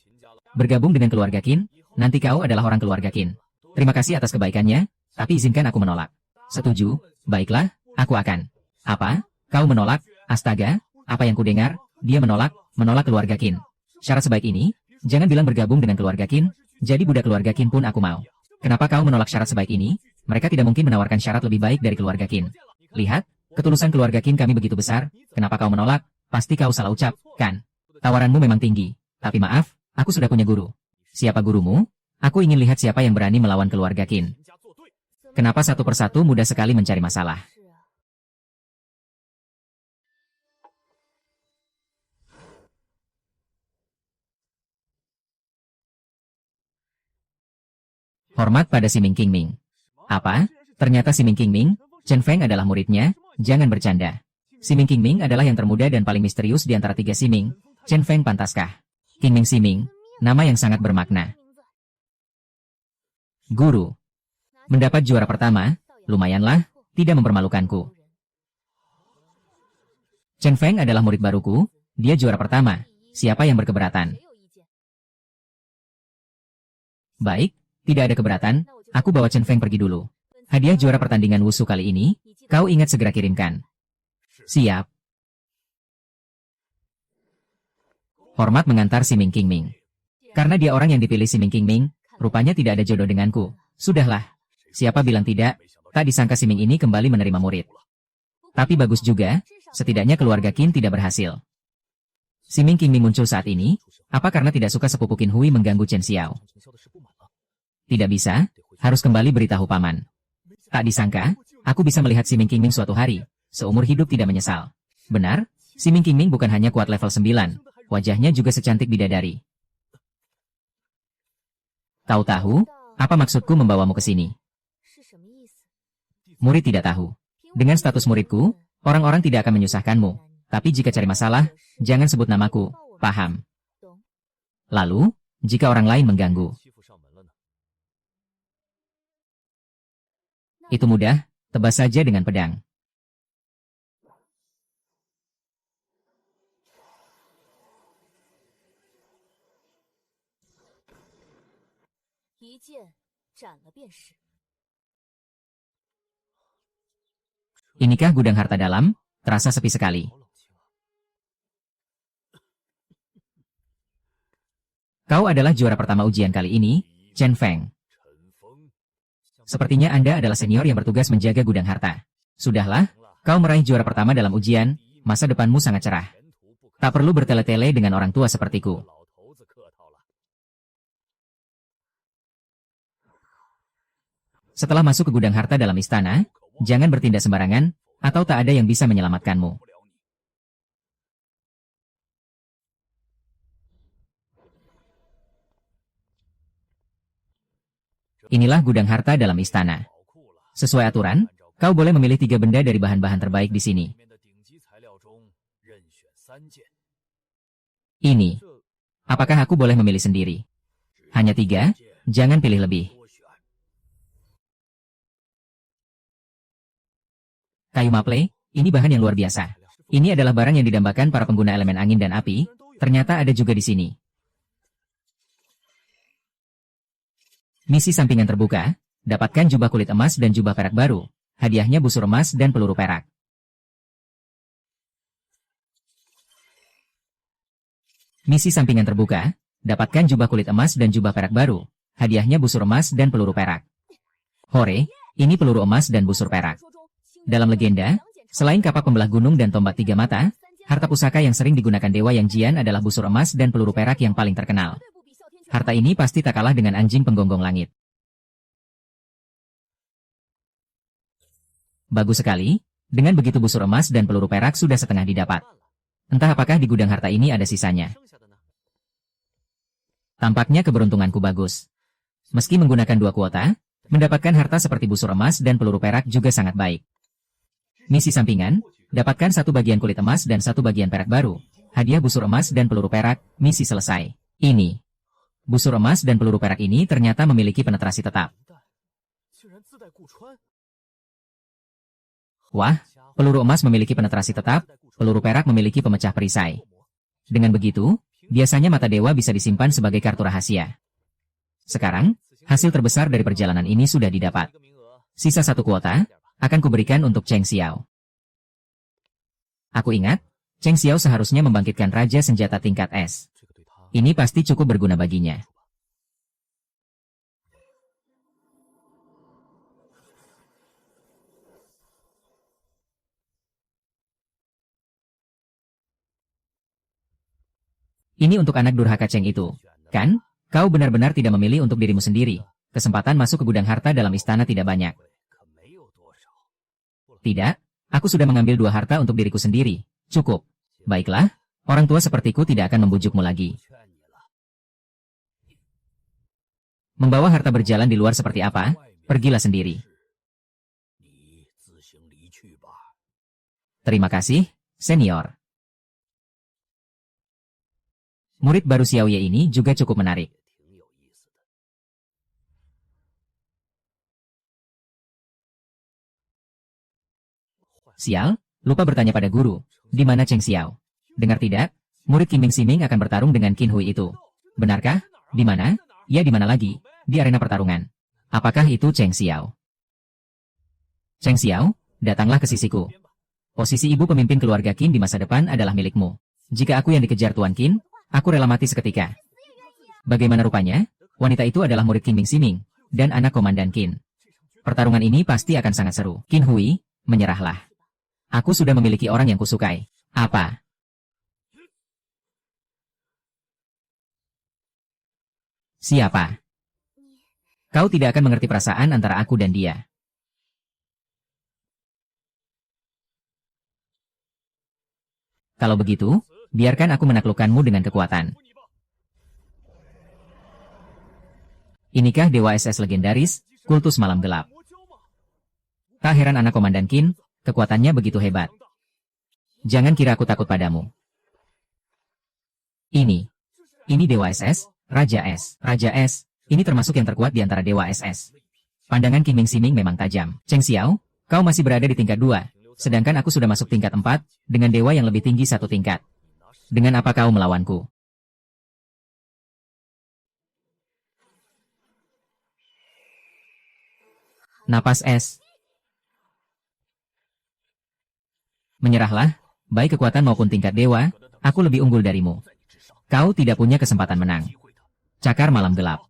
Bergabung dengan keluarga Qin, nanti kau adalah orang keluarga Qin. Terima kasih atas kebaikannya, tapi izinkan aku menolak. Setuju, baiklah, aku akan. Apa? Kau menolak? Astaga, apa yang kudengar? Dia menolak keluarga Qin. Syarat sebaik ini, jangan bilang bergabung dengan keluarga Qin, jadi budak keluarga Qin pun aku mau. Kenapa kau menolak syarat sebaik ini? Mereka tidak mungkin menawarkan syarat lebih baik dari keluarga Qin. Lihat, ketulusan keluarga Qin kami begitu besar, kenapa kau menolak? Pasti kau salah ucap, kan? Tawaranmu memang tinggi, tapi maaf, aku sudah punya guru. Siapa gurumu? Aku ingin lihat siapa yang berani melawan keluarga Qin. Kenapa satu persatu mudah sekali mencari masalah? Hormat pada si Ming Qingming. Apa? Ternyata si Ming Qingming, Chen Feng adalah muridnya, jangan bercanda. Si Ming Qingming adalah yang termuda dan paling misterius di antara 3 si Ming. Chen Feng pantaskah? Qingming si Ming, nama yang sangat bermakna. Guru. Mendapat juara pertama, lumayanlah, tidak mempermalukanku. Chen Feng adalah murid baruku, dia juara pertama, siapa yang berkeberatan? Baik, tidak ada keberatan, aku bawa Chen Feng pergi dulu. Hadiah juara pertandingan wushu kali ini, kau ingat segera kirimkan. Siap. Hormat mengantar si Ming Qingming. Karena dia orang yang dipilih si Ming Qingming, rupanya tidak ada jodoh denganku. Sudahlah. Siapa bilang tidak, tak disangka si Ming ini kembali menerima murid. Tapi bagus juga, setidaknya keluarga Qin tidak berhasil. Si Ming Qingming muncul saat ini, apa karena tidak suka sepupu Qin Hui mengganggu Chen Xiao? Tidak bisa, harus kembali beritahu paman. Tak disangka, aku bisa melihat si Ming Qingming suatu hari, seumur hidup tidak menyesal. Benar, si Ming Qingming bukan hanya kuat level 9, wajahnya juga secantik bidadari. Tahu-tahu, apa maksudku membawamu ke sini? Murid tidak tahu. Dengan status muridku, orang-orang tidak akan menyusahkanmu. Tapi jika cari masalah, jangan sebut namaku, paham? Lalu, jika orang lain mengganggu. Itu mudah, tebas saja dengan pedang. Inikah gudang harta dalam? Terasa sepi sekali. Kau adalah juara pertama ujian kali ini, Chen Feng. Sepertinya Anda adalah senior yang bertugas menjaga gudang harta. Sudahlah, kau meraih juara pertama dalam ujian, masa depanmu sangat cerah. Tak perlu bertele-tele dengan orang tua sepertiku. Setelah masuk ke gudang harta dalam istana, jangan bertindak sembarangan, atau tak ada yang bisa menyelamatkanmu. Inilah gudang harta dalam istana. Sesuai aturan, kau boleh memilih 3 benda dari bahan-bahan terbaik di sini. Ini. Apakah aku boleh memilih sendiri? Hanya 3, jangan pilih lebih. Kayu maple, ini bahan yang luar biasa. Ini adalah barang yang didambakan para pengguna elemen angin dan api, ternyata ada juga di sini. Misi sampingan terbuka, dapatkan jubah kulit emas dan jubah perak baru, hadiahnya busur emas dan peluru perak. Misi sampingan terbuka, dapatkan jubah kulit emas dan jubah perak baru, hadiahnya busur emas dan peluru perak. Hore, Ini peluru emas dan busur perak. Dalam legenda, selain kapak pembelah gunung dan tombak tiga mata, harta pusaka yang sering digunakan Dewa Yang Jian adalah busur emas dan peluru perak yang paling terkenal. Harta ini pasti tak kalah dengan anjing penggonggong langit. Bagus sekali, dengan begitu busur emas dan peluru perak sudah setengah didapat. Entah apakah di gudang harta ini ada sisanya. Tampaknya keberuntunganku bagus. Meski menggunakan 2 kuota, mendapatkan harta seperti busur emas dan peluru perak juga sangat baik. Misi sampingan, dapatkan 1 bagian kulit emas dan 1 bagian perak baru. Hadiah busur emas dan peluru perak, misi selesai. Ini. Busur emas dan peluru perak ini ternyata memiliki penetrasi tetap. Wah, peluru emas memiliki penetrasi tetap, peluru perak memiliki pemecah perisai. Dengan begitu, biasanya mata dewa bisa disimpan sebagai kartu rahasia. Sekarang, hasil terbesar dari perjalanan ini sudah didapat. Sisa 1 kuota, akan kuberikan untuk Cheng Xiao. Aku ingat, Cheng Xiao seharusnya membangkitkan Raja Senjata tingkat S. Ini pasti cukup berguna baginya. Ini untuk anak durhaka Cheng itu, kan? Kau benar-benar tidak memilih untuk dirimu sendiri. Kesempatan masuk ke gudang harta dalam istana tidak banyak. Tidak, aku sudah mengambil 2 harta untuk diriku sendiri. Cukup. Baiklah, orang tua sepertiku tidak akan membujukmu lagi. Membawa harta berjalan di luar seperti apa? Pergilah sendiri. Terima kasih, senior. Murid baru Xiao Ye ini juga cukup menarik. Sial, lupa bertanya pada guru, di mana Cheng Xiao? Dengar tidak? Murid Kim Ming Siming akan bertarung dengan Qin Hui itu. Benarkah? Di mana? Ya di mana lagi? Di arena pertarungan. Apakah itu Cheng Xiao? Cheng Xiao, datanglah ke sisiku. Posisi ibu pemimpin keluarga Qin di masa depan adalah milikmu. Jika aku yang dikejar Tuan Qin, aku rela mati seketika. Bagaimana rupanya? Wanita itu adalah murid Kim Ming Siming, dan anak Komandan Qin. Pertarungan ini pasti akan sangat seru. Qin Hui, menyerahlah. Aku sudah memiliki orang yang kusukai. Apa? Siapa? Kau tidak akan mengerti perasaan antara aku dan dia. Kalau begitu, biarkan aku menaklukkanmu dengan kekuatan. Inikah Dewa SS legendaris, kultus malam gelap? Tak heran anak Komandan Qin, kekuatannya begitu hebat. Jangan kira aku takut padamu. Ini Dewa SS, Raja S. Raja S, ini termasuk yang terkuat di antara Dewa SS. Pandangan Kim Ming Siming memang tajam. Cheng Xiao, kau masih berada di tingkat 2, sedangkan aku sudah masuk tingkat 4, dengan dewa yang lebih tinggi 1 tingkat. Dengan apa kau melawanku? Napas es. Menyerahlah, baik kekuatan maupun tingkat dewa, aku lebih unggul darimu. Kau tidak punya kesempatan menang. Cakar malam gelap.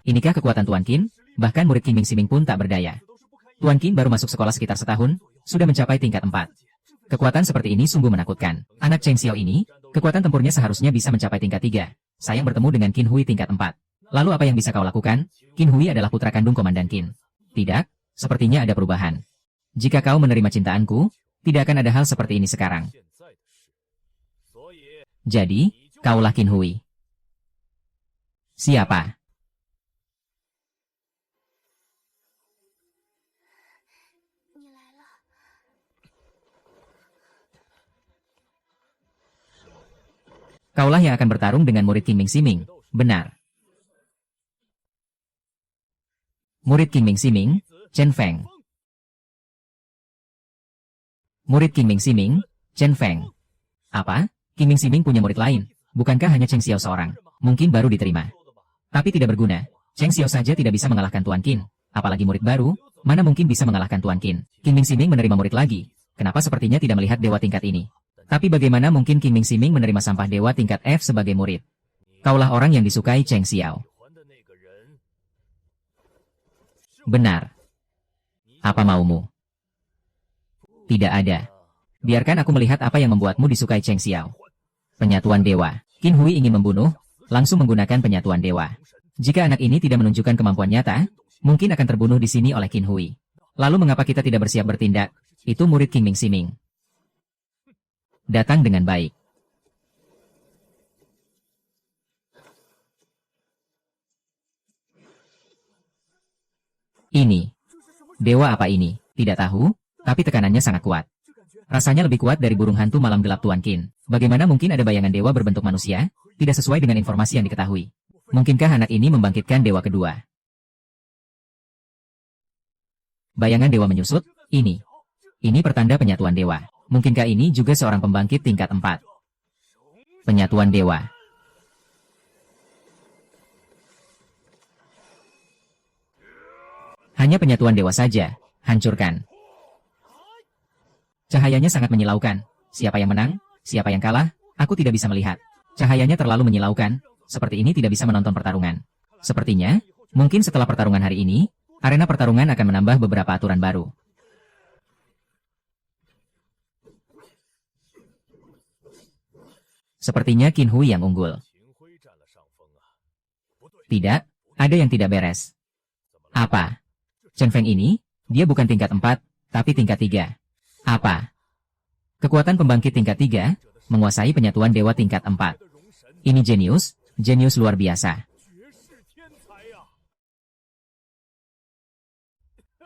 Inikah kekuatan Tuan Qin? Bahkan murid Kim Ming Siming pun tak berdaya. Tuan Qin baru masuk sekolah sekitar setahun, sudah mencapai tingkat 4. Kekuatan seperti ini sungguh menakutkan. Anak Cheng Xiao ini, kekuatan tempurnya seharusnya bisa mencapai tingkat 3. Sayang bertemu dengan Qin Hui tingkat 4. Lalu apa yang bisa kau lakukan? Qin Hui adalah putra kandung Komandan Qin. Tidak, sepertinya ada perubahan. Jika kau menerima cintaanku, tidak akan ada hal seperti ini sekarang. Jadi, kaulah Qin Hui. Siapa? Kaulah yang akan bertarung dengan murid Kim Ming Siming. Benar. Murid Kim Ming Siming, Chen Feng. Murid Kim Ming Siming, Chen Feng. Apa? Kim Ming Siming punya murid lain. Bukankah hanya Cheng Xiao seorang? Mungkin baru diterima. Tapi tidak berguna. Cheng Xiao saja tidak bisa mengalahkan Tuan Qin. Apalagi murid baru, mana mungkin bisa mengalahkan Tuan Qin. Kim Ming Siming menerima murid lagi. Kenapa sepertinya tidak melihat dewa tingkat ini? Tapi bagaimana mungkin Kim Ming Siming menerima sampah dewa tingkat F sebagai murid? Kaulah orang yang disukai Cheng Xiao. Benar. Apa maumu? Tidak ada. Biarkan aku melihat apa yang membuatmu disukai Cheng Xiao. Penyatuan dewa. Qin Hui ingin membunuh, langsung menggunakan penyatuan dewa. Jika anak ini tidak menunjukkan kemampuan nyata, mungkin akan terbunuh di sini oleh Qin Hui. Lalu mengapa kita tidak bersiap bertindak? Itu murid King Ming Siming. Datang dengan baik. Ini. Dewa apa ini? Tidak tahu, tapi tekanannya sangat kuat. Rasanya lebih kuat dari burung hantu malam gelap Tuan Qin. Bagaimana mungkin ada bayangan dewa berbentuk manusia? Tidak sesuai dengan informasi yang diketahui. Mungkinkah anak ini membangkitkan dewa kedua? Bayangan dewa menyusut, ini. Ini pertanda penyatuan dewa. Mungkinkah ini juga seorang pembangkit tingkat 4? Penyatuan dewa. Hanya penyatuan dewa saja. Hancurkan. Cahayanya sangat menyilaukan. Siapa yang menang? Siapa yang kalah? Aku tidak bisa melihat. Cahayanya terlalu menyilaukan. Seperti ini tidak bisa menonton pertarungan. Sepertinya, mungkin setelah pertarungan hari ini, arena pertarungan akan menambah beberapa aturan baru. Sepertinya Qin Hui yang unggul. Tidak, ada yang tidak beres. Apa? Chen Feng ini, dia bukan tingkat 4, tapi tingkat 3. Apa? Kekuatan pembangkit tingkat 3, menguasai penyatuan dewa tingkat 4. Ini jenius, jenius luar biasa.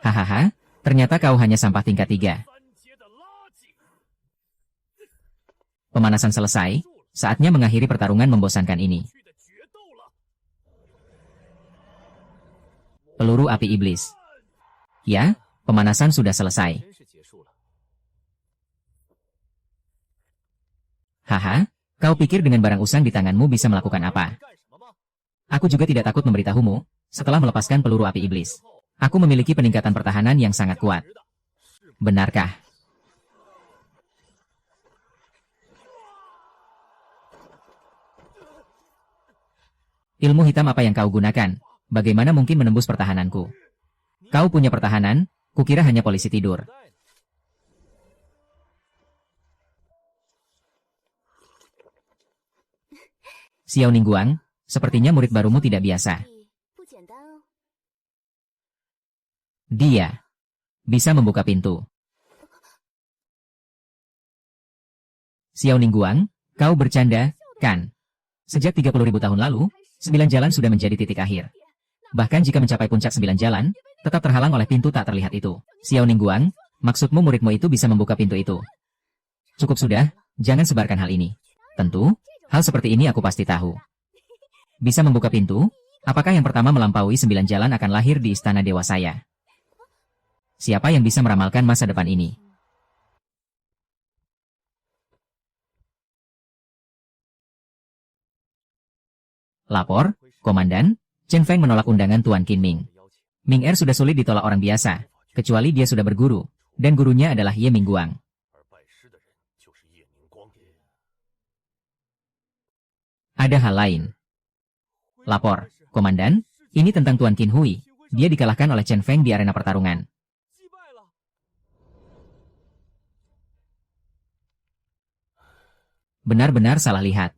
Hahaha, ternyata kau hanya sampah tingkat 3. Pemanasan selesai, saatnya mengakhiri pertarungan membosankan ini. Peluru api iblis. Ya, pemanasan sudah selesai. Haha, kau pikir dengan barang usang di tanganmu bisa melakukan apa? Aku juga tidak takut memberitahumu, setelah melepaskan peluru api iblis. Aku memiliki peningkatan pertahanan yang sangat kuat. Benarkah? Ilmu hitam apa yang kau gunakan? Bagaimana mungkin menembus pertahananku? Kau punya pertahanan, kukira hanya polisi tidur. Xiao Ningguang, sepertinya murid barumu tidak biasa. Dia bisa membuka pintu. Xiao Ningguang, kau bercanda, kan? Sejak 30.000 tahun lalu, 9 jalan sudah menjadi titik akhir. Bahkan jika mencapai puncak 9 jalan, tetap terhalang oleh pintu tak terlihat itu. Xiao Ningguang, maksudmu muridmu itu bisa membuka pintu itu? Cukup sudah, jangan sebarkan hal ini. Tentu, hal seperti ini aku pasti tahu. Bisa membuka pintu? Apakah yang pertama melampaui 9 jalan akan lahir di istana dewa saya? Siapa yang bisa meramalkan masa depan ini? Lapor, Komandan, Chen Feng menolak undangan Tuan Qin Ming. Ming Er sudah sulit ditolak orang biasa, kecuali dia sudah berguru, dan gurunya adalah Ye Mingguang. Ada hal lain. Lapor, Komandan, ini tentang Tuan Qin Hui. Dia dikalahkan oleh Chen Feng di arena pertarungan. Benar-benar salah lihat.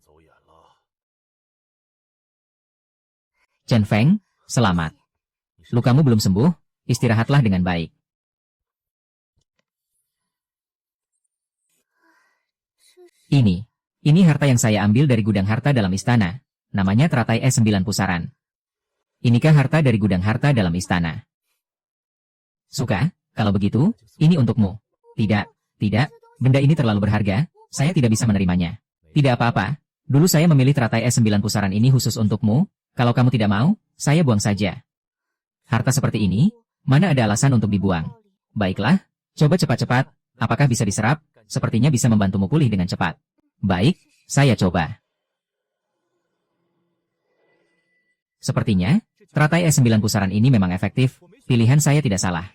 Chen Feng, selamat. Lukamu belum sembuh, istirahatlah dengan baik. Ini harta yang saya ambil dari gudang harta dalam istana. Namanya teratai es 9 pusaran. Inikah harta dari gudang harta dalam istana? Suka? Kalau begitu, ini untukmu. Tidak, benda ini terlalu berharga, saya tidak bisa menerimanya. Tidak apa-apa, dulu saya memilih teratai es 9 pusaran ini khusus untukmu. Kalau kamu tidak mau, saya buang saja. Harta seperti ini, mana ada alasan untuk dibuang? Baiklah, coba cepat-cepat, apakah bisa diserap? Sepertinya bisa membantumu pulih dengan cepat. Baik, saya coba. Sepertinya, teratai es 9 pusaran ini memang efektif, pilihan saya tidak salah.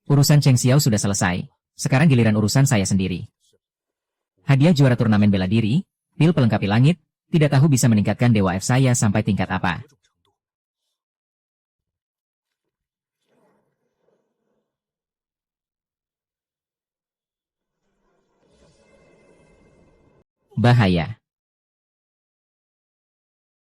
Urusan Cheng Xiao sudah selesai, sekarang giliran urusan saya sendiri. Hadiah juara turnamen bela diri, pil pelengkapi langit, Tidak tahu bisa meningkatkan dewa F saya sampai tingkat apa. Bahaya.